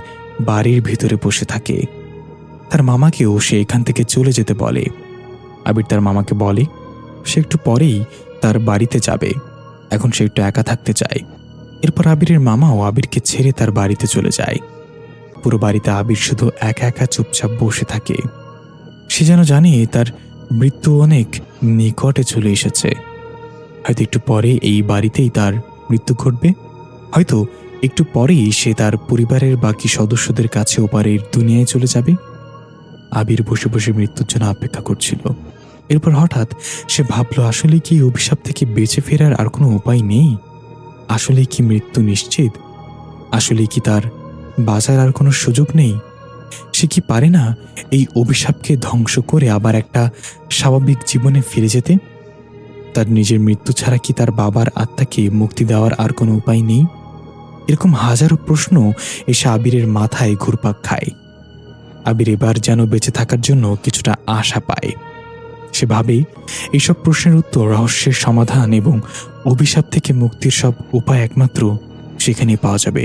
বাড়ির ভিতরে বসে থাকে। তার মামাকেও সে এখান থেকে চলে যেতে বলে। আবির তার মামাকে বলে সে একটু পরেই তার বাড়িতে যাবে, এখন সে একটু একা থাকতে চায়। এরপর আবিরের মামাও আবিরকে ছেড়ে তার বাড়িতে চলে যায়। পুরো বাড়িতে আবির শুধু একা একা চুপচাপ বসে থাকে। সে যেন জানে তার মৃত্যু অনেক নিকটে চলে এসেছে। হয়তো একটু পরে এই বাড়িতেই তার মৃত্যু ঘটবে, হয়তো একটু পরেই সে তার পরিবারের বাকি সদস্যদের কাছে ওপারের দুনিয়ায় চলে যাবে। আবির বসে বসে মৃত্যুর জন্য অপেক্ষা করছিল। এরপর হঠাৎ সে ভাবল, আসলে কি এই অভিশাপ থেকে বেঁচে ফেরার আর কোনো উপায় নেই? আসলে কি মৃত্যু নিশ্চিত? আসলে কি তার বাঁচার আর কোনো সুযোগ নেই? সে কি পারে না এই অভিশাপকে ধ্বংস করে আবার একটা স্বাভাবিক জীবনে ফিরে যেতে? তার নিজের মৃত্যু ছাড়া কি তার বাবার আত্মাকে মুক্তি দেওয়ার আর কোনো উপায় নেই? এরকম হাজারো প্রশ্ন এসে আবিরের মাথায় ঘুরপাক খায়। আবির এবার যেন বেঁচে থাকার জন্য কিছুটা আশা পায়। সে ভাবে এইসব প্রশ্নের উত্তর, রহস্যের সমাধান এবং অভিশাপ থেকে মুক্তির সব উপায় একমাত্র সেখানেই পাওয়া যাবে,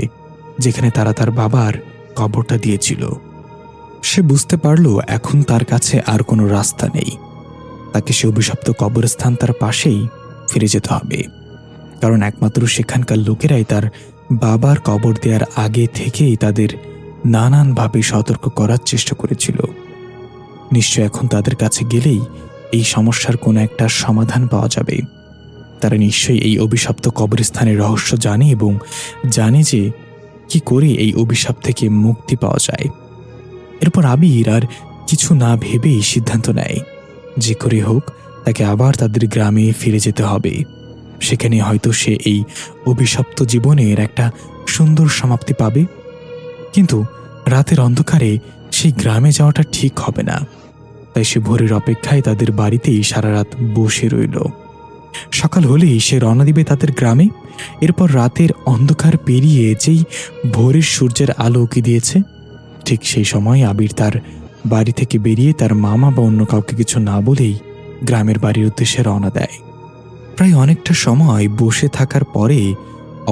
যেখানে তারা তার বাবার কবরটা দিয়েছিল। সে বুঝতে পারল এখন তার কাছে আর কোনো রাস্তা নেই। তাকে সে অভিশপ্ত কবরস্থান তার পাশেই ফিরে যেতে হবে, কারণ একমাত্র সেখানকার লোকেরাই তার বাবার কবর দেওয়ার আগে থেকেই তাদের নানানভাবে সতর্ক করার চেষ্টা করেছিল। নিশ্চয় এখন তাদের কাছে গেলেই এই সমস্যার কোনো একটা সমাধান পাওয়া যাবে। তারা নিশ্চয়ই এই অভিশপ্ত কবরস্থানের রহস্য জানে এবং জানে যে কি করে এই অভিশাপ থেকে মুক্তি পাওয়া যায়। এরপর আবির আর কিছু না ভেবেই সিদ্ধান্ত নেয়, যে করে হোক তাকে আবার তাদের গ্রামে ফিরে যেতে হবে। সেখানে হয়তো সে এই অভিশপ্ত জীবনের একটা সুন্দর সমাপ্তি পাবে। কিন্তু রাতের অন্ধকারে সেই গ্রামে যাওয়াটা ঠিক হবে না। তাই সে ভোরের অপেক্ষায় তাদের বাড়িতেই সারা রাত বসে রইল। সকাল হলেই সে রওনা দিবে তাদের গ্রামে। এরপর রাতের অন্ধকার পেরিয়ে যেই ভোরের সূর্যের আলো উকি দিয়েছে, ঠিক সেই সময় আবির তার বাড়ি থেকে বেরিয়ে তার মামা বা অন্য কাউকে কিছু না বলেই গ্রামের বাড়ির উদ্দেশ্যে রওনা দেয়। প্রায় অনেকটা সময় বসে থাকার পরে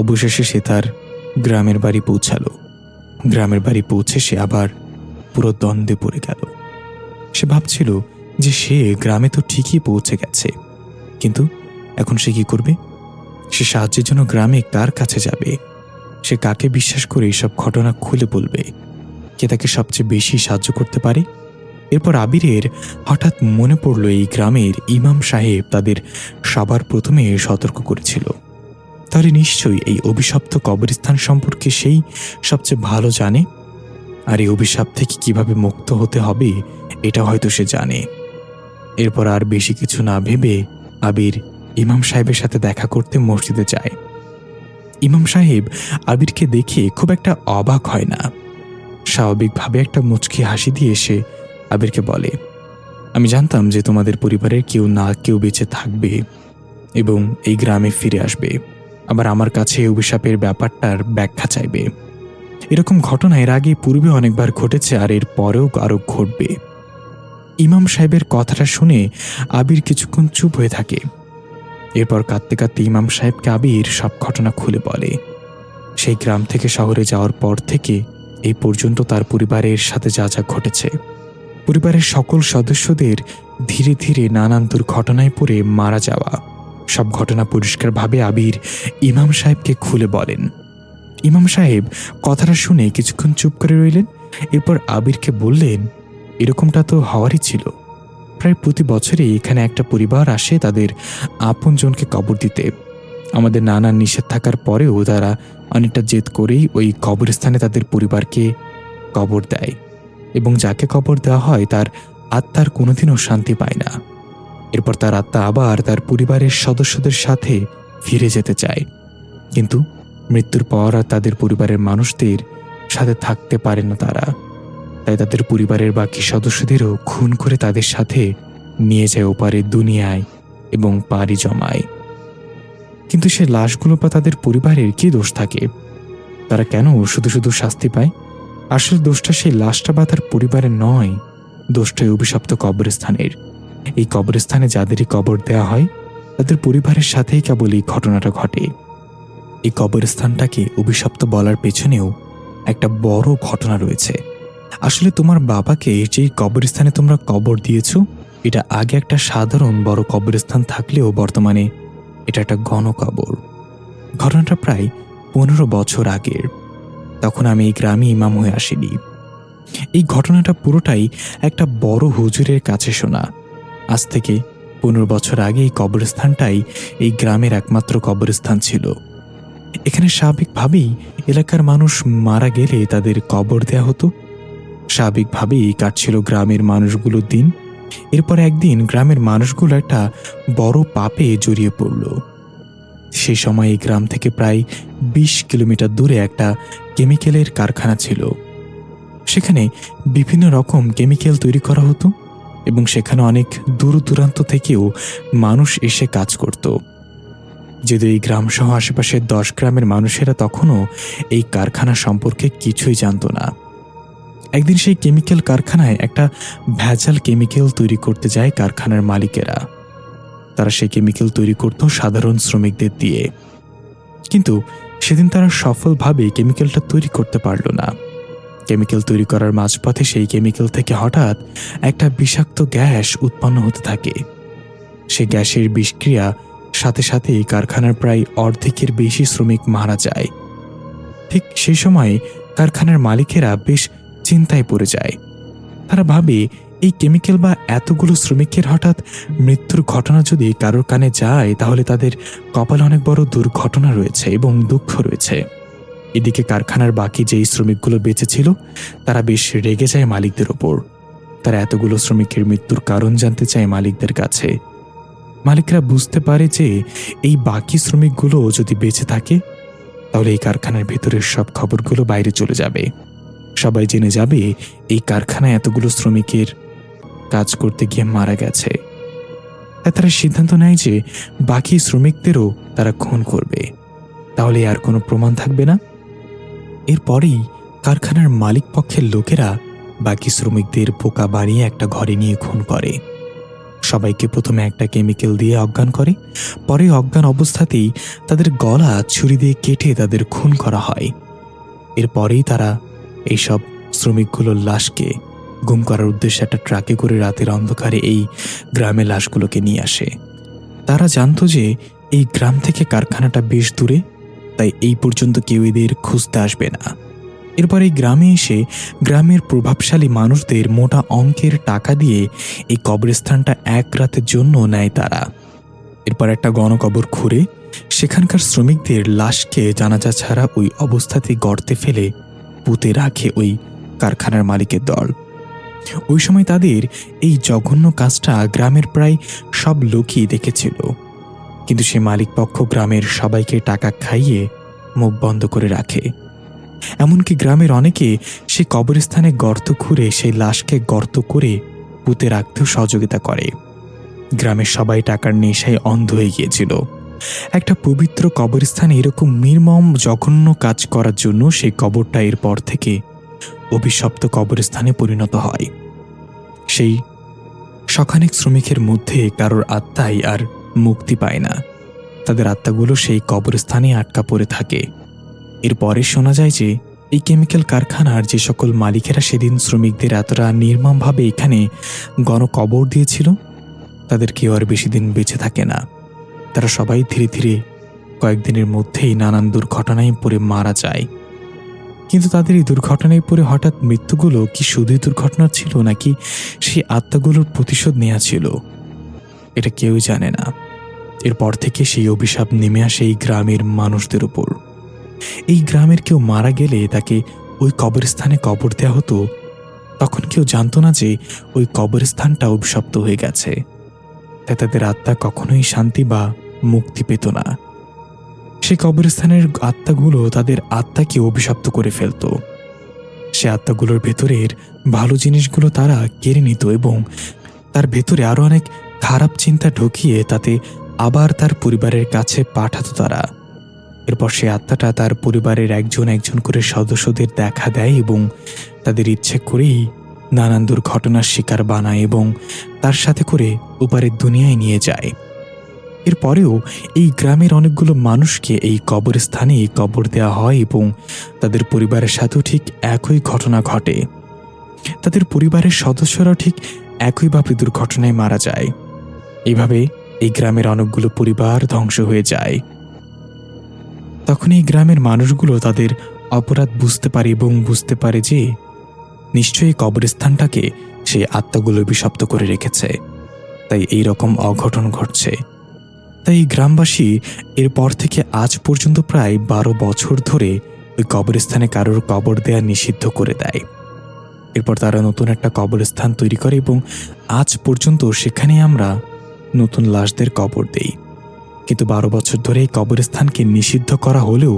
অবশেষে সে তার গ্রামের বাড়ি পৌঁছালো। গ্রামের বাড়ি পৌঁছে সে আবার পুরো দ্বন্দ্বে পড়ে গেল। সে ভাবছিল যে সে গ্রামে তো ঠিকই পৌঁছে গেছে, কিন্তু এখন সে কি করবে? সে সাহায্যের জন্য গ্রামে কার কাছে যাবে? সে কাকে বিশ্বাস করে এসব ঘটনা খুলে বলবে? কে তাকে সবচেয়ে বেশি সাহায্য করতে পারে? এরপর আবিরের হঠাৎ মনে পড়ল এই গ্রামের ইমাম সাহেব তাদের সবার প্রথমে সতর্ক করেছিল। তাহলে নিশ্চয়ই এই অভিশপ্ত কবরস্থান সম্পর্কে সেই সবচেয়ে ভালো জানে, আর এই অভিশাপ থেকে কিভাবে মুক্ত হতে হবে এটা হয়তো সে জানে। এরপর আর বেশি কিছু না ভেবে আবির ইমাম সাহেবের সাথে দেখা করতে মসজিদে যায়। ইমাম সাহেব আবিরকে দেখে খুব একটা অবাক হয় না। স্বাভাবিকভাবে একটা মুচকি হাসি দিয়ে সে আবিরকে বলে, আমি জানতাম যে তোমাদের পরিবারের কেউ না কেউ বেঁচে থাকবে এবং এই গ্রামে ফিরে আসবে, আবার আমার কাছে এই অভিশাপের ব্যাপারটার ব্যাখ্যা চাইবে। এরকম ঘটনা এর আগে পূর্বে অনেকবার ঘটেছে, আর এর পরেও আরও ঘটবে। ইমাম সাহেবের কথাটা শুনে আবির কিছুক্ষণ চুপ হয়ে থাকে। এরপর কাঁদতে কাঁদতে ইমাম সাহেবকে আবির সব ঘটনা খুলে বলে। সেই গ্রাম থেকে শহরে যাওয়ার পর থেকে এই পর্যন্ত তার পরিবারের সাথে যা যা ঘটেছে, পরিবারের সকল সদস্যদের ধীরে ধীরে নানান দুর্ঘটনায় পড়ে মারা যাওয়া, সব ঘটনা পরিষ্কারভাবে আবির ইমাম সাহেবকে খুলে বলেন। ইমাম সাহেব কথাটা শুনে কিছুক্ষণ চুপ করে রইলেন। এরপর আবিরকে বললেন, এরকমটা তো হওয়ারই ছিল। প্রায় প্রতি বছরই এখানে একটা পরিবার আসে তাদের আপনজনকে কবর দিতে। আমাদের নানান নিষেধ থাকার পরেও তারা অনেকটা জেদ করেই ওই কবরস্থানে তাদের পরিবারকে কবর দেয়, এবং যাকে কবর দেওয়া হয় তার আত্মার কোনোদিনও শান্তি পায় না। এরপর তার আত্মা আবার তার পরিবারের সদস্যদের সাথে ফিরে যেতে চায়, কিন্তু মৃত্যুর পর আর তাদের পরিবারের মানুষদের সাথে থাকতে পারে না তারা। তাই তাদের পরিবারের বাকি সদস্যদেরও খুন করে তাদের সাথে নিয়ে যায় ওপারে দুনিয়ায় এবং পাড়ি জমায়। কিন্তু সে লাশগুলো বা তাদের পরিবারের কি দোষ থাকে? তারা কেন শুধু শুধু শাস্তি পায়? আসল দোষটা সেই লাশটা বা তার পরিবারের নয়, দোষটাই অভিশপ্ত কবরস্থানের। এই কবরস্থানে যাদেরই কবর দেওয়া হয় তাদের পরিবারের সাথেই কেবল এই ঘটনাটা ঘটে। এই কবরস্থানটাকে অভিশপ্ত বলার পেছনেও একটা বড় ঘটনা রয়েছে। আসলে তোমার বাবাকে যেই কবরস্থানে তোমরা কবর দিয়েছ, এটা আগে একটা সাধারণ বড় কবরস্থান থাকলেও বর্তমানে এটা একটা গণকবর। ঘটনাটা প্রায় 15 বছর আগের। তখন আমি এই গ্রামে ইমাম হয়ে আসিনি। এই ঘটনাটা পুরোটাই একটা বড় হুজুরের কাছে শোনা। আজ থেকে 15 বছর আগে এই কবরস্থানটাই এই গ্রামের একমাত্র কবরস্থান ছিল। এখানে স্বাভাবিকভাবেই এলাকার মানুষ মারা গেলে তাদের কবর দেয়া হতো। স্বাভাবিকভাবেই কাটছিল গ্রামের মানুষগুলোর দিন। এরপর একদিন গ্রামের মানুষগুলো একটা বড় পাপে জড়িয়ে পড়ল। সেই সময় এই গ্রাম থেকে প্রায় 20 কিলোমিটার দূরে একটা কেমিক্যালের কারখানা ছিল। সেখানে বিভিন্ন রকম কেমিক্যাল তৈরি করা হতো এবং সেখানে অনেক দূর দূরান্ত থেকেও মানুষ এসে কাজ করত। যদিও এই গ্রাম সহ আশেপাশের 10 গ্রামের মানুষেরা তখনও এই কারখানা সম্পর্কে কিছুই জানত না। একদিন সেই কেমিক্যাল কারখানায় একটা ভেজাল কেমিক্যাল তৈরি করতে যায় কারখানার মালিকেরা। তারা সেই কেমিক্যাল তৈরি করত সাধারণ শ্রমিকদের দিয়ে, কিন্তু সেদিন তারা সফলভাবে কেমিক্যালটা তৈরি করতে পারল না। কেমিক্যাল তৈরি করার মাঝপথে সেই কেমিক্যাল থেকে হঠাৎ একটা বিষাক্ত গ্যাস উৎপন্ন হতে থাকে। সেই গ্যাসের বিষক্রিয়া সাথে সাথে কারখানার প্রায় অর্ধেকের বেশি শ্রমিক মারা যায়। ঠিক সেই সময় কারখানার মালিকেরা বেশ চিন্তায় পড়ে যায়। তারা ভাবে, এই কেমিক্যাল বা এতগুলো শ্রমিকের হঠাৎ মৃত্যুর ঘটনা যদি কারোর কানে যায় তাহলে তাদের কপালে অনেক বড় দুর্ঘটনা রয়েছে এবং দুঃখ রয়েছে। এদিকে কারখানার বাকি যেই শ্রমিকগুলো বেঁচে ছিল তারা বেশ রেগে যায় মালিকদের ওপর। তারা এতগুলো শ্রমিকের মৃত্যুর কারণ জানতে চায় মালিকদের কাছে। মালিকরা বুঝতে পারে যে এই বাকি শ্রমিকগুলো যদি বেঁচে থাকে তাহলে এই কারখানার ভেতরের সব খবরগুলো বাইরে চলে যাবে। সবাই জেনে যাবে এই কারখানায় এতগুলো শ্রমিকের কাজ করতে গিয়ে মারা গেছে। তাই তারা সিদ্ধান্ত নেয় যে বাকি শ্রমিকদেরও তারা খুন করবে, তাহলে আর কোনো প্রমাণ থাকবে না। এরপরেই কারখানার মালিক পক্ষের লোকেরা বাকি শ্রমিকদের বোকা বানিয়ে একটা ঘরে নিয়ে খুন করে। সবাইকে প্রথমে একটা কেমিক্যাল দিয়ে অজ্ঞান করে, পরে অজ্ঞান অবস্থাতেই তাদের গলা ছুরি দিয়ে কেটে তাদের খুন করা হয়। এরপরেই তারা এইসব শ্রমিকগুলোর লাশকে গুম করার উদ্দেশ্যে একটা ট্রাকে করে রাতের অন্ধকারে এই গ্রামে লাশগুলোকে নিয়ে আসে। তারা জানতো যে এই গ্রাম থেকে কারখানাটা বেশ দূরে, তাই এই পর্যন্ত কেউ এদের খুঁজতে আসবে না। এরপর এই গ্রামে এসে গ্রামের প্রভাবশালী মানুষদের মোটা অঙ্কের টাকা দিয়ে এই কবরস্থানটা এক রাতের জন্য নেয় তারা। এরপর একটা গণকবর খুঁড়ে সেখানকার শ্রমিকদের লাশকে জানাজা ছাড়া ওই অবস্থাতেই গর্তে ফেলে পুঁতে রাখে ওই কারখানার মালিকের দল। ওই সময় তাদের এই জঘন্য কাজটা গ্রামের প্রায় সব লোকই দেখেছিল, কিন্তু সে মালিক পক্ষ গ্রামের সবাইকে টাকা খাইয়ে মুখ বন্ধ করে রাখে। এমনকি গ্রামের অনেকে সেই কবরস্থানে গর্ত খুঁড়ে সেই লাশকে গর্ত করে পুঁতে রাখতেও সহযোগিতা করে। গ্রামের সবাই টাকার নেশায় অন্ধ হয়ে গিয়েছিল। একটা পবিত্র কবরস্থানে এরকম নির্মম জঘন্য কাজ করার জন্য সেই কবরটা এরপর থেকে অভিশপ্ত কবরস্থানে পরিণত হয়। সেই শখানেক শ্রমিকের মধ্যে কারোর আত্মাই আর মুক্তি পায় না, তাদের আত্মাগুলো সেই কবরস্থানে আটকা পড়ে থাকে। এরপরে শোনা যায় যে এই কেমিক্যাল কারখানার যে সকল মালিকেরা সেদিন শ্রমিকদের এতটা নির্মমভাবে এখানে গণকবর দিয়েছিল, তাদের কেউ আর বেশি দিন বেঁচে থাকে না। তারা সবাই ধীরে ধীরে কয়েকদিনের মধ্যেই নানান দুর্ঘটনায় পড়ে মারা যায়। কিন্তু তাদের এই দুর্ঘটনায় পড়ে হঠাৎ মৃত্যুগুলো কি শুধুই দুর্ঘটনা ছিল, নাকি সেই আত্মাগুলোর প্রতিশোধ নেওয়া ছিল, এটা কেউই জানে না। এরপর থেকে সেই অভিশাপ নেমে আসে এই গ্রামের মানুষদের উপর। এই গ্রামের কেউ মারা গেলে তাকে ওই কবরস্থানে কবর দেওয়া হতো। তখন কেউ জানতো না যে ওই কবরস্থানটা অভিশপ্ত হয়ে গেছে, তাই তাদের আত্মা কখনোই শান্তি বা মুক্তি পেত না। সেই কবরস্থানের আত্মাগুলো তাদের আত্মাকে অভিশপ্ত করে ফেলত। সে আত্মাগুলোর ভেতরের ভালো জিনিসগুলো তারা কেড়ে নিত এবং তার ভেতরে আরো অনেক খারাপ চিন্তা ঢুকিয়ে তাতে আবার তার পরিবারের কাছে পাঠাতো তারা। এরপর সে আত্মাটা তার পরিবারের একজন একজন করে সদস্যদের দেখা দেয় এবং তাদের ইচ্ছে করেই নানান দুর্ঘটনার শিকার বানায় এবং তার সাথে করে ওপারের দুনিয়ায় নিয়ে যায়। এরপরেও এই গ্রামের অনেকগুলো মানুষকে এই কবরস্থানে কবর দেওয়া হয় এবং তাদের পরিবারের সাথেও ঠিক একই ঘটনা ঘটে। তাদের পরিবারের সদস্যরাও ঠিক একইভাবে দুর্ঘটনায় মারা যায়। এইভাবে এই গ্রামের অনেকগুলো পরিবার ধ্বংস হয়ে যায়। তখন এই গ্রামের মানুষগুলো তাদের অপরাধ বুঝতে পারে এবং বুঝতে পারে যে নিশ্চয়ই কবরস্থানটাকে সেই আত্মাগুলো অভিশপ্ত করে রেখেছে, তাই এই রকম অঘটন ঘটছে। তাই গ্রামবাসী এরপর থেকে আজ পর্যন্ত প্রায় 12 বছর ধরে ওই কবরস্থানে কারোর কবর দেয়া নিষিদ্ধ করে দেয়। এরপর তারা নতুন একটা কবরস্থান তৈরি করে এবং আজ পর্যন্ত সেখানে আমরা নতুন লাশদের কবর দেই। কিন্তু 12 বছর ধরে এই কবরস্থানকে নিষিদ্ধ করা হলেও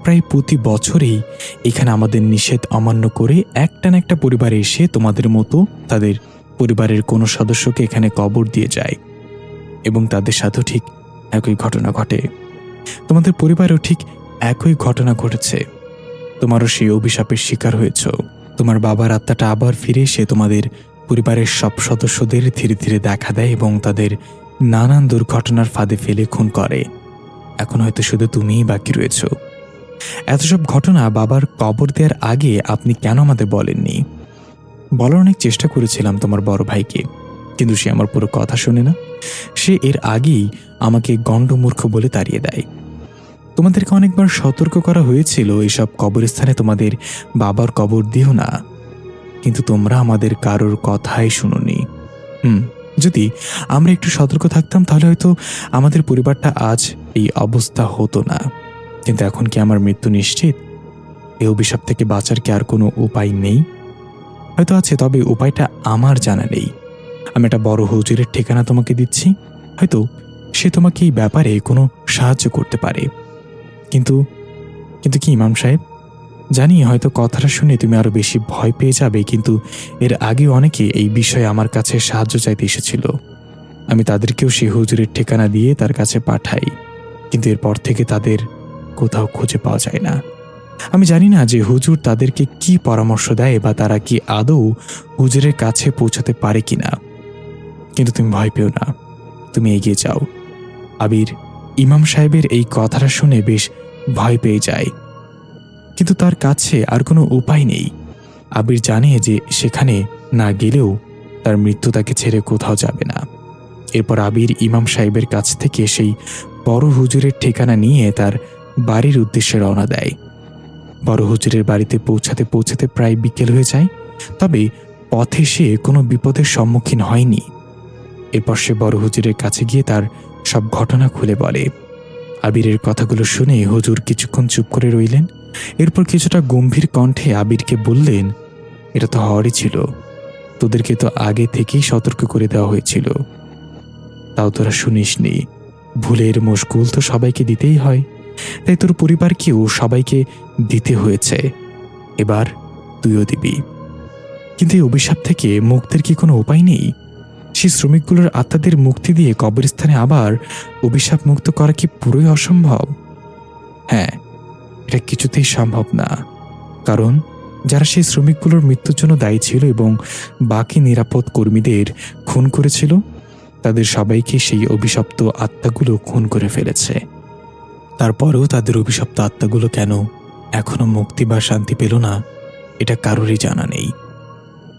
প্রায় প্রতি বছরেই এখানে আমাদের নিষেধ অমান্য করে একটা না একটা পরিবার এসে তোমাদের মতো তাদের পরিবারের কোনো সদস্যকে এখানে কবর দিয়ে যায় এবং তাদের সাথেও ঠিক একই ঘটনা ঘটে। তোমাদের পরিবারেও ঠিক একই ঘটনা ঘটেছে। তোমারও সেই অভিশাপের শিকার হয়েছ। তোমার বাবার আত্মাটা আবার ফিরে এসে তোমাদের পরিবারের সব সদস্যদের ধীরে ধীরে দেখা দেয় এবং তাদের নানান দুর্ঘটনার ফাঁদে ফেলে খুন করে। এখন হয়তো শুধু তুমিই বাকি রয়েছ। এত সব ঘটনা বাবার কবর দেওয়ার আগে আপনি কেন আমাদের বলেননি? বলার অনেক চেষ্টা করেছিলাম তোমার বড় ভাইকে, কিন্তু সে আমার পুরো কথা শোনে না। সে এর আগেই আমাকে গণ্ডমূর্খ বলে তাড়িয়ে দেয়। তোমাদেরকে অনেকবার সতর্ক করা হয়েছিল এইসব কবরস্থানে তোমাদের বাবার কবর দিও না, কিন্তু তোমরা আমাদের কারোর কথাই শুনোনি। যদি আমরা একটু সতর্ক থাকতাম তাহলে হয়তো আমাদের পরিবারটা আজ এই অবস্থা হতো না। কিন্তু এখন কি আমার মৃত্যু নিশ্চিত? এই অভিশাপ থেকে বাঁচার কি আর কোনো উপায় নেই? হয়তো আছে, তবে উপায়টা আমার জানা নেই। আমি একটা বড় হুজুরের ঠিকানা তোমাকে দিচ্ছি, হয়তো সে তোমাকে এই ব্যাপারে কোনো সাহায্য করতে পারে। কিন্তু কিন্তু কি ইমাম সাহেব, জানি হয়তো কথাটা শুনে তুমি আরো বেশি ভয় পেয়ে যাবে, কিন্তু এর আগে অনেকে এই বিষয়ে আমার কাছে সাহায্য চাইতে এসেছিল। আমি তাদেরকেও সেই হুজুরের ঠিকানা দিয়ে তার কাছে পাঠাই, কিন্তু এরপর থেকে তাদের কোথাও খুঁজে পাওয়া যায় না। আমি জানি না যে হুজুর তাদেরকে কি পরামর্শ দেয় বা তারা কি আদৌ হুজুরের কাছে পৌঁছাতে পারে কিনা। কিন্তু তুমি ভয় পেও না, তুমি এগিয়ে যাও। আবির ইমাম সাহেবের এই কথাটা শুনে বেশ ভয় পেয়ে যায়, কিন্তু তার কাছে আর কোনো উপায় নেই। আবির জানে যে সেখানে না গেলেও তার মৃত্যু তাকে ছেড়ে কোথাও যাবে না। এরপর আবির ইমাম সাহেবের কাছ থেকে সেই বড় হুজুরের ঠিকানা নিয়ে তার বাড়ির উদ্দেশ্যে রওনা দেয়। বড় হুজুরের বাড়িতে পৌঁছাতে পৌঁছাতে প্রায় বিকেল হয়ে যায়, তবে পথে সে কোনো বিপদের সম্মুখীন হয়নি। এরপর সে বড় হুজুরের কাছে গিয়ে তার সব ঘটনা খুলে বলে। আবিরের কথাগুলো শুনে হুজুর কিছুক্ষণ চুপ করে রইলেন। এরপর কিছুটা গম্ভীর কণ্ঠে আবিরকে বললেন, এটা তো হওয়ারই ছিল, তোদেরকে তো আগে থেকেই সতর্ক করে দেওয়া হয়েছিল, তাও তোরা শুনিসনি। ভুলের মশগুল তো সবাইকে দিতেই হয়, তাই তোর পরিবারকেও সবাইকে দিতে হয়েছে। এবার তুইও দিবি। কিন্তু এই অভিশাপ থেকে মুক্তির কি কোনো উপায় নেই? সেই শ্রমিকগুলোর আত্মাদের মুক্তি দিয়ে কবরস্থানে আবার অভিশাপ মুক্ত করা কি পুরোই অসম্ভব? হ্যাঁ, এটা কিছুতেই সম্ভব না। কারণ যারা সেই শ্রমিকগুলোর মৃত্যুর জন্য দায়ী ছিল এবং বাকি নিরাপদ কর্মীদের খুন করেছিল, তাদের সবাইকে সেই অভিশপ্ত আত্মাগুলো খুন করে ফেলেছে। তারপরেও তাদের অভিশপ্ত আত্মাগুলো কেন এখনো মুক্তি বা শান্তি পেল না, এটা কারোরই জানা নেই।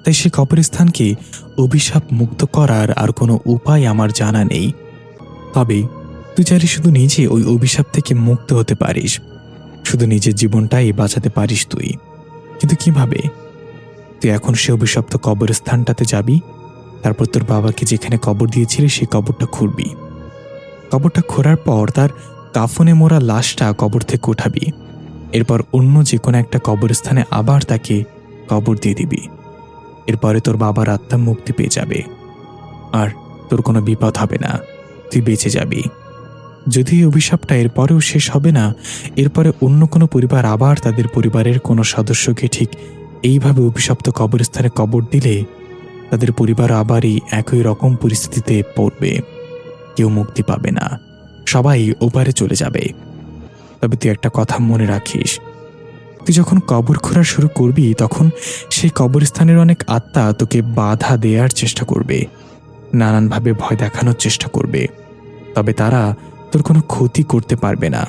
তাই সে কবরস্থানকে অভিশাপ মুক্ত করার আর কোনো উপায় আমার জানা নেই। তবে তুই চাইলে শুধু নিজে ওই অভিশাপ থেকে মুক্ত হতে পারিস, শুধু নিজের জীবনটাই বাঁচাতে পারিস তুই। কিন্তু কিভাবে? তুই এখন সে অভিশপ্ত কবরস্থানটাতে যাবি, তারপর তোর বাবাকে যেখানে কবর দিয়েছিলি সেই কবরটা খুঁড়বি। কবরটা খোঁড়ার পর তার কাফনে মোড়া লাশটা কবর থেকে উঠাবি। এরপর অন্য যে কোনো একটা কবরস্থানে আবার তাকে কবর দিয়ে দিবি। এরপরে তোর বাবার আত্মা মুক্তি পেয়ে যাবে, আর তোর কোনো বিপদ হবে না, তুই বেঁচে যাবি। যদি এই অভিশাপটা এরপরেও শেষ হবে না, এরপরে অন্য কোনো পরিবার আবার তাদের পরিবারের কোনো সদস্যকে ঠিক এইভাবে অভিশপ্ত কবরস্থানে কবর দিলে তাদের পরিবার আবার এই একই রকম পরিস্থিতিতে পড়বে। কেউ মুক্তি পাবে না, সবাই ওপারে চলে যাবে। তবে তুই একটা কথা মনে রাখিস, তুই যখন কবর খোঁড়া শুরু করবি তখন সেই কবরস্থানের অনেক আত্মা তোকে বাধা দেওয়ার চেষ্টা করবে, নানানভাবে ভয় দেখানোর চেষ্টা করবে। তবে তারা তোর কোনো ক্ষতি করতে পারবে না।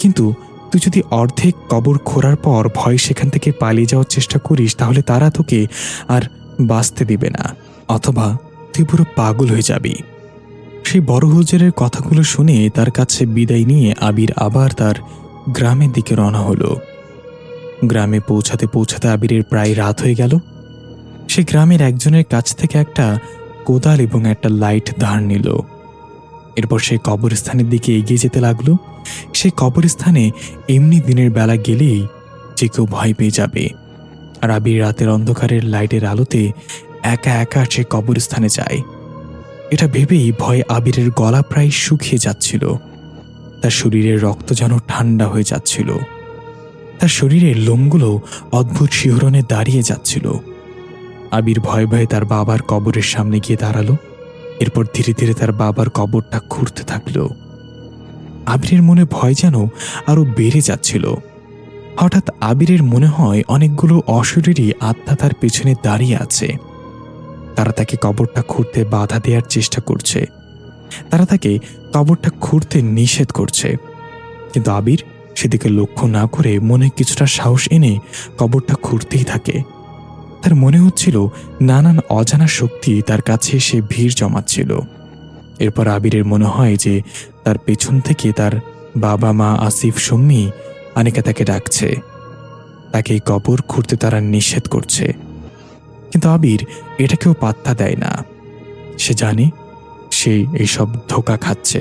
কিন্তু তুই যদি অর্ধেক কবর খোঁড়ার পর ভয় সেখান থেকে পালিয়ে যাওয়ার চেষ্টা করিস, তাহলে তারা তোকে আর বাঁচতে দিবে না, অথবা তুই পুরো পাগল হয়ে যাবি। সেই বড় হুজুরের কথাগুলো শুনে তার কাছে বিদায় নিয়ে আবির আবার তার গ্রামের দিকে রওনা হলো। গ্রামে পৌঁছাতে পৌঁছাতে আবিরের প্রায় রাত হয়ে গেল। সে গ্রামের একজনের কাছ থেকে একটা কোদাল এবং একটা লাইট ধার নিল। এরপর সে কবরস্থানের দিকে এগিয়ে যেতে লাগলো। সেই কবরস্থানে এমনি দিনের বেলা গেলেই যে কেউ ভয় পেয়ে যাবে, আর আবির রাতের অন্ধকারের লাইটের আলোতে একা একা সে কবরস্থানে যায়। এটা ভেবেই ভয়ে আবিরের গলা প্রায় শুকিয়ে যাচ্ছিল, তার শরীরের রক্ত যেন ঠান্ডা হয়ে যাচ্ছিল, তার শরীরের লোমগুলো অদ্ভুত শিহরণে দাঁড়িয়ে যাচ্ছিল। আবির ভয়ে ভয়ে তার বাবার কবরের সামনে গিয়ে দাঁড়ালো। এরপর ধীরে ধীরে তার বাবার কবরটা খুঁড়তে থাকলো। আবিরের মনে ভয় যেন আরো বেড়ে যাচ্ছিল। হঠাৎ আবিরের মনে হয় অনেকগুলো অশরীরী আত্মা তার পেছনে দাঁড়িয়ে আছে। তারা তাকে কবরটা খুঁড়তে বাধা দেওয়ার চেষ্টা করছে, তারা তাকে কবরটা খুঁড়তে নিষেধ করছে। কিন্তু আবির সেদিকে লক্ষ্য না করে মনে কিছুটা সাহস এনে কবরটা খুঁড়তেই থাকে। তার মনে হচ্ছিল নানান অজানা শক্তি তার কাছে এসে ভিড় জমাচ্ছিল। এরপর আবিরের মনে হয় যে তার পেছন থেকে তার বাবা, মা, আসিফ, সম্মি আনিকা তাকে ডাকছে, তাকে এই কবর খুঁড়তে তারা নিষেধ করছে। কিন্তু আবির এটাকেও পাত্তা দেয় না। সে জানে সে এইসব ধোঁকা খাচ্ছে।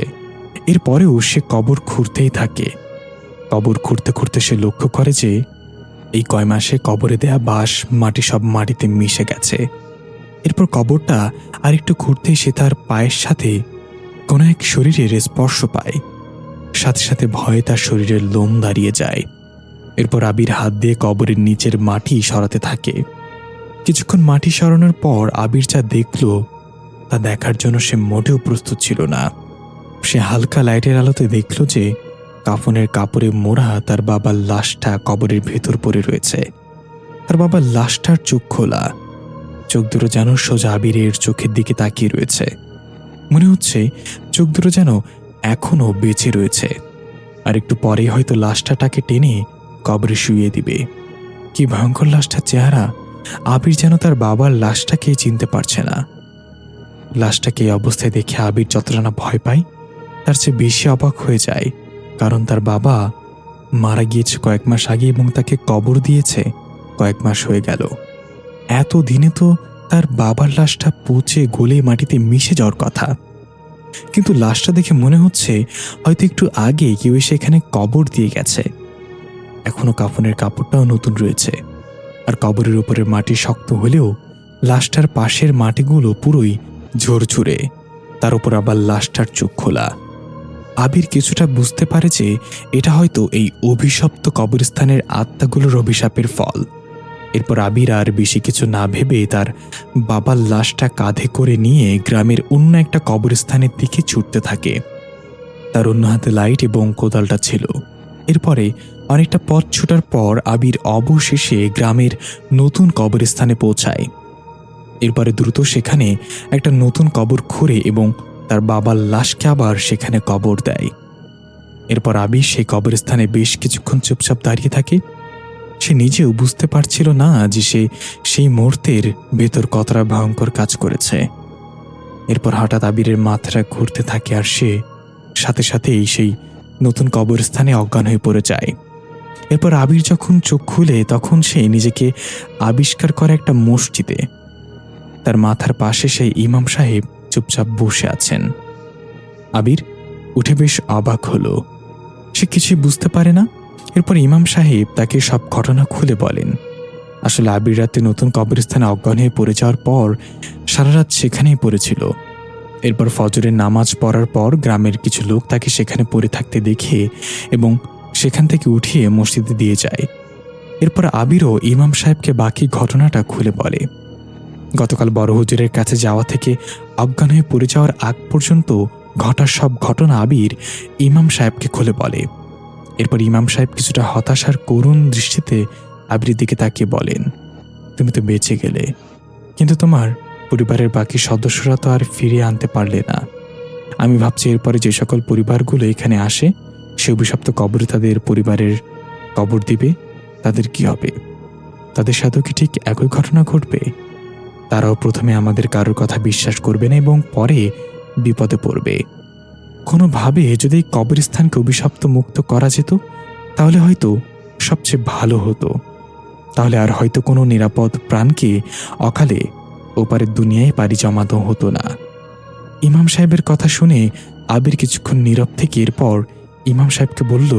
এরপরেও সে কবর খুঁড়তেই থাকে। কবর খুঁড়তে খুঁড়তে সে লক্ষ্য করে যে এই কয় মাসে কবরে দেয়া বাঁশ মাটি সব মাটিতে মিশে গেছে। এরপর কবরটা আর একটু খুঁড়তেই সে তার পায়ের সাথে কোনো এক শরীরের স্পর্শ পায়। সাথে সাথে ভয়ে তার শরীরের লোম দাঁড়িয়ে যায়। এরপর আবির হাত দিয়ে কবরের নিচের মাটি সরাতে থাকে। কিছুক্ষণ মাটি সরানোর পর আবির যা দেখল তা দেখার জন্য সে মোটেও প্রস্তুত ছিল না। সে হালকা লাইটের আলোতে দেখল যে কাফনের কাপড়ে মোড়া তার বাবার লাশটা কবরের ভেতর পড়ে রয়েছে। তার বাবার লাশটার চোখ খোলা, চোখ দুটো যেন সোজা আবিরের চোখের দিকে তাকিয়ে রয়েছে। মনে হচ্ছে চোখ দুটো যেন এখনো বেঁচে রয়েছে, আর একটু পরেই হয়তো লাশটাকে টেনে কবরে শুইয়ে দিবে। কি ভয়ঙ্কর লাশটার চেহারা! আবির যেন তার বাবার লাশটাকে চিনতে পারছে না। লাশটাকে এই অবস্থায় দেখে আবির যতটা না ভয় পায়, তার চেয়ে বেশি অবাক হয়ে যায়। কারণ তার বাবা মারা গিয়েছে কয়েক মাস আগে এবং তাকে কবর দিয়েছে কয়েক মাস হয়ে গেল। এত দিনে তো তার বাবার লাশটা পচে গলে মাটিতে মিশে যাওয়ার কথা, কিন্তু লাশটা দেখে মনে হচ্ছে হয়তো একটু আগে কেউ এসে এখানে কবর দিয়ে গেছে। এখনো কাফনের কাপড়টাও নতুন রয়েছে, আর কবরের উপরের মাটি শক্ত হলেও লাশটার পাশের মাটিগুলো পুরোই ঝরঝরে। তার উপর আবার লাশটার চোখ খোলা। আবির কিছুটা বুঝতে পারে যে এটা হয়তো এই অভিশপ্ত কবরস্থানের আত্মাগুলোর অভিশাপের ফল। এরপর আবির আর বেশি কিছু না ভেবে তার বাবার লাশটা কাঁধে করে নিয়ে গ্রামের অন্য একটা কবরস্থানের দিকে ছুটতে থাকে। তার অন্য হাতে লাইট এবং কোদালটা ছিল। এরপরে অনেকটা পথ ছুটার পর আবির অবশেষে গ্রামের নতুন কবরস্থানে পৌঁছায়। এরপরে দ্রুত সেখানে একটা নতুন কবর খুঁড়ে এবং তার বাবার লাশকে আবার সেখানে কবর দেয়। এরপর আবির সেই কবরস্থানে বেশ কিছুক্ষণ চুপচাপ দাঁড়িয়ে থাকে। সে নিজেও বুঝতে পারছিল না যে সে সেই মুহূর্তের ভেতর কতটা ভয়ঙ্কর কাজ করেছে। এরপর হঠাৎ আবিরের মাথাটা ঘুরতে থাকে আর সে সাথে সাথেই সেই নতুন কবরস্থানে অজ্ঞান হয়ে পড়ে যায়। এরপর আবির যখন চোখ খুলে তখন সে নিজেকে আবিষ্কার করে একটা মসজিদে। তার মাথার পাশে সেই ইমাম সাহেব চুপচাপ বসে আছেন। আবির উঠে বেশ অবাক হলো। সে কিছুই বুঝতে পারে না। এরপর ইমাম সাহেব তাকে সব ঘটনা খুলে বলেন। আসলে আবির রাতে নতুন কবরস্থানে অজ্ঞান হয়ে পড়ে যাওয়ার পর সারা রাত সেখানেই পড়েছিল। এরপর ফজরের নামাজ পড়ার পর গ্রামের কিছু লোক তাকে সেখানে পড়ে থাকতে দেখে এবং সেখান থেকে উঠিয়ে মসজিদে দিয়ে যায়। এরপর আবিরও ইমাম সাহেবকে বাকি ঘটনাটা খুলে বলে। গতকাল বড় হুজুরের কাছে যাওয়া থেকে অজ্ঞান হয়ে পড়ে যাওয়ার আগ পর্যন্ত ঘটা সব ঘটনা আবির ইমাম সাহেবকে খুলে বলে। এরপর ইমাম সাহেব কিছুটা হতাশার করুণ দৃষ্টিতে আবিরের দিকে তাকিয়ে বলেন, তুমি তো বেঁচে গেলে, কিন্তু তোমার পরিবারের বাকি সদস্যরা তো আর ফিরিয়ে আনতে পারলে না। আমি ভাবছি এরপরে যে সকল পরিবারগুলো এখানে আসে সে অভিশপ্ত কবরে তাদের পরিবারের কবর দিবে, তাদের কি হবে? তাদের সাথেও কি ঠিক একই ঘটনা ঘটবে? তারাও প্রথমে আমাদের কারোর কথা বিশ্বাস করবে না এবং পরে বিপদে পড়বে। কোনোভাবে যদি এই কবরস্থানকে অভিশপ্ত মুক্ত করা যেত তাহলে হয়তো সবচেয়ে ভালো হতো। তাহলে আর হয়তো কোনো নিরাপদ প্রাণকে অকালে ওপারের দুনিয়ায় পাড়ি জমাতে হতো না। ইমাম সাহেবের কথা শুনে আবির কিছুক্ষণ নীরব থেকে এরপর ইমাম সাহেবকে বলল,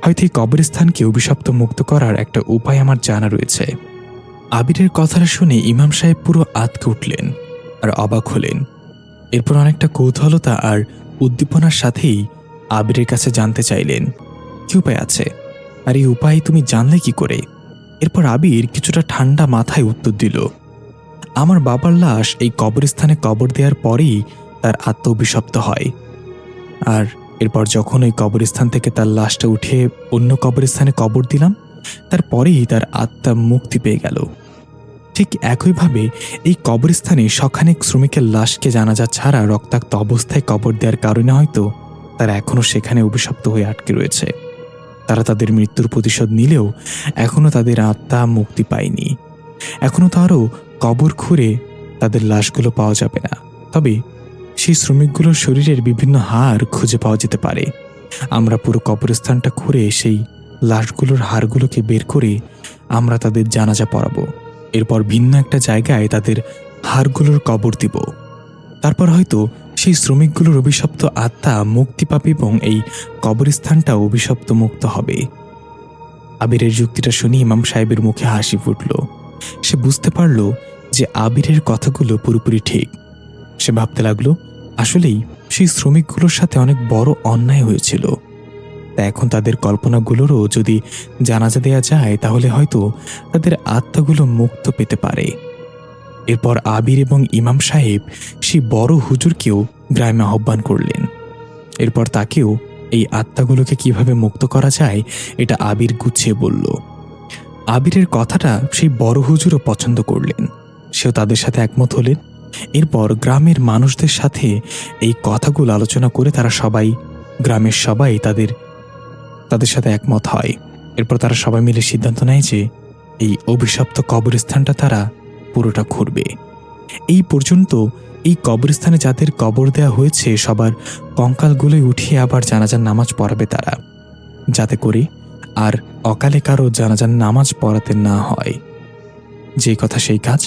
হয়তো এই কবরস্থানকে অভিশপ্ত মুক্ত করার একটা উপায় আমার জানা রয়েছে। আবিরের কথাটা শুনে ইমাম সাহেব পুরো আঁতকে উঠলেন আর অবাক হলেন। এরপর অনেকটা কৌতূহলতা আর উদ্দীপনার সাথেই আবিরের কাছে জানতে চাইলেন, কি উপায় আছে, আর এই উপায় তুমি জানলে কি করে? এরপর আবির কিছুটা ঠান্ডা মাথায় উত্তর দিল, আমার বাবার লাশ এই কবরস্থানে কবর দেওয়ার পরেই তার আত্মা অভিশপ্ত হয়। আর এরপর যখন ওই কবরস্থান থেকে তার লাশটা উঠে অন্য কবরস্থানে কবর দিলাম, তারপরেই তার আত্মা মুক্তি পেয়ে গেল। ঠিক একইভাবে এই কবরস্থানে শখানেক শ্রমিকের লাশকে জানাজা ছাড়া রক্তাক্ত অবস্থায় কবর দেওয়ার কারণে হয়তো তারা এখনও সেখানে অভিশপ্ত হয়ে আটকে রয়েছে। তারা তাদের মৃত্যুর প্রতিশোধ নিলেও এখনও তাদের আত্মা মুক্তি পায়নি। এখনও তো আরও কবর খুঁড়ে তাদের লাশগুলো পাওয়া যাবে না, তবে সেই শ্রমিকগুলোর শরীরের বিভিন্ন হাড় খুঁজে পাওয়া যেতে পারে। আমরা পুরো কবরস্থানটা খুঁড়ে সেই লাশগুলোর হাড়গুলোকে বের করে আমরা তাদের জানাজা পড়াবো। এরপর ভিন্ন একটা জায়গায় তাদের হাড়গুলোর কবর দিব। তারপর হয়তো সেই শ্রমিকগুলোর অভিশপ্ত আত্মা মুক্তি পাবে এবং এই কবরস্থানটা অভিশপ্ত মুক্ত হবে। আবিরের যুক্তিটা শুনে ইমাম সাহেবের মুখে হাসি ফুটল। সে বুঝতে পারল যে আবিরের কথাগুলো পুরোপুরি ঠিক। সে ভাবতে লাগলো, আসলেই সেই শ্রমিকগুলোর সাথে অনেক বড় অন্যায় হয়েছিল। তা এখন তাদের কল্পনাগুলোরও যদি জানাজা দেয়া যায় তাহলে হয়তো তাদের আত্মাগুলো মুক্ত পেতে পারে। এরপর আবির এবং ইমাম সাহেব সেই বড় হুজুরকেও গ্রামে আহ্বান করলেন। এরপর তাকেও এই আত্মাগুলোকে কিভাবে মুক্ত করা যায় এটা আবির গুছিয়ে বলল। আবিরের কথাটা সেই বড় হুজুরও পছন্দ করলেন, সেও তাদের সাথে একমত হলেন। এরপর গ্রামের মানুষদের সাথে এই কথাগুলো আলোচনা করে গ্রামের সবাই তাদের সাথে একমত হয়। এরপর তারা সবাই মিলে সিদ্ধান্ত নেয় যে এই অভিশপ্ত কবরস্থানটা তারা পুরোটা খুঁড়বে। এই পর্যন্ত এই কবরস্থানে যাদের কবর দেওয়া হয়েছে সবার কঙ্কালগুলোই উঠিয়ে আবার জানাজার নামাজ পড়াবে তারা, যাতে করে আর অকালে কারো জানাজার নামাজ পড়াতে না হয়। যে কথা সেই কাজ।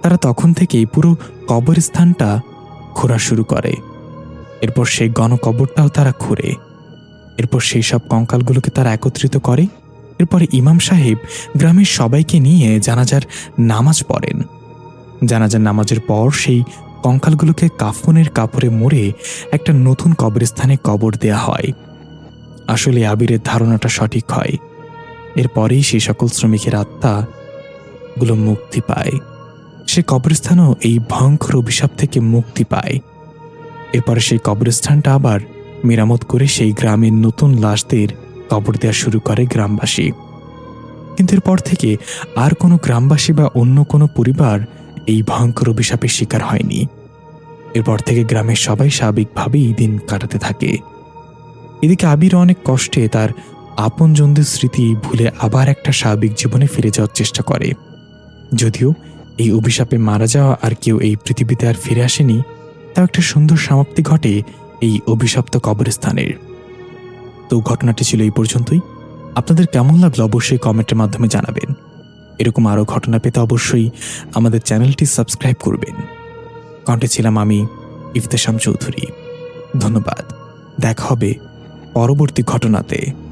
তারা তখন থেকেই পুরো কবরস্থানটা খোঁড়া শুরু করে। এরপর সেই গণকবরটাও তারা খুঁড়ে। এরপর সেই সব কঙ্কালগুলোকে তারা একত্রিত করে। এরপরে ইমাম সাহেব গ্রামের সবাইকে নিয়ে জানাজার নামাজ পড়েন। জানাজার নামাজের পর সেই কঙ্কালগুলোকে কাফনের কাপড়ে মুড়ে একটা নতুন কবরস্থানে কবর দেয়া হয়। আসলে আবিরের ধারণাটা সঠিক হয়। এরপরেই সেই সকল শ্রমিকের আত্মাগুলো মুক্তি পায়। সে কবরস্থানও এই ভয়ঙ্কর অভিশাপ থেকে মুক্তি পায়। এরপরে সেই কবরস্থানটা আবার মেরামত করে সেই গ্রামের নতুন লাশদের কবর দেওয়া শুরু করে গ্রামবাসী। কিন্তু এরপর থেকে আর কোনো গ্রামবাসী বা অন্য কোনো পরিবার এই ভয়ঙ্কর অভিশাপের শিকার হয়নি। এরপর থেকে গ্রামের সবাই স্বাভাবিকভাবেই দিন কাটাতে থাকে। এদিকে আবির অনেক কষ্টে তার আপনজনদের স্মৃতি ভুলে আবার একটা স্বাভাবিক জীবনে ফিরে যাওয়ার চেষ্টা করে। যদিও এই অভিশাপে মারা যাওয়া আর কেউ এই পৃথিবীতে আর ফিরে আসেনি, তাও একটা সুন্দর সমাপ্তি ঘটে এই অভিশপ্ত কবরস্থানের। তো ঘটনাটি ছিল এই পর্যন্তই। আপনাদের কেমন লাগলো অবশ্যই কমেন্টের মাধ্যমে জানাবেন। এরকম আরও ঘটনা পেতে অবশ্যই আমাদের চ্যানেলটি সাবস্ক্রাইব করবেন। কণ্ঠে ছিলাম আমি, ইফতেশাম চৌধুরী। ধন্যবাদ। দেখা হবে পরবর্তী ঘটনাতে।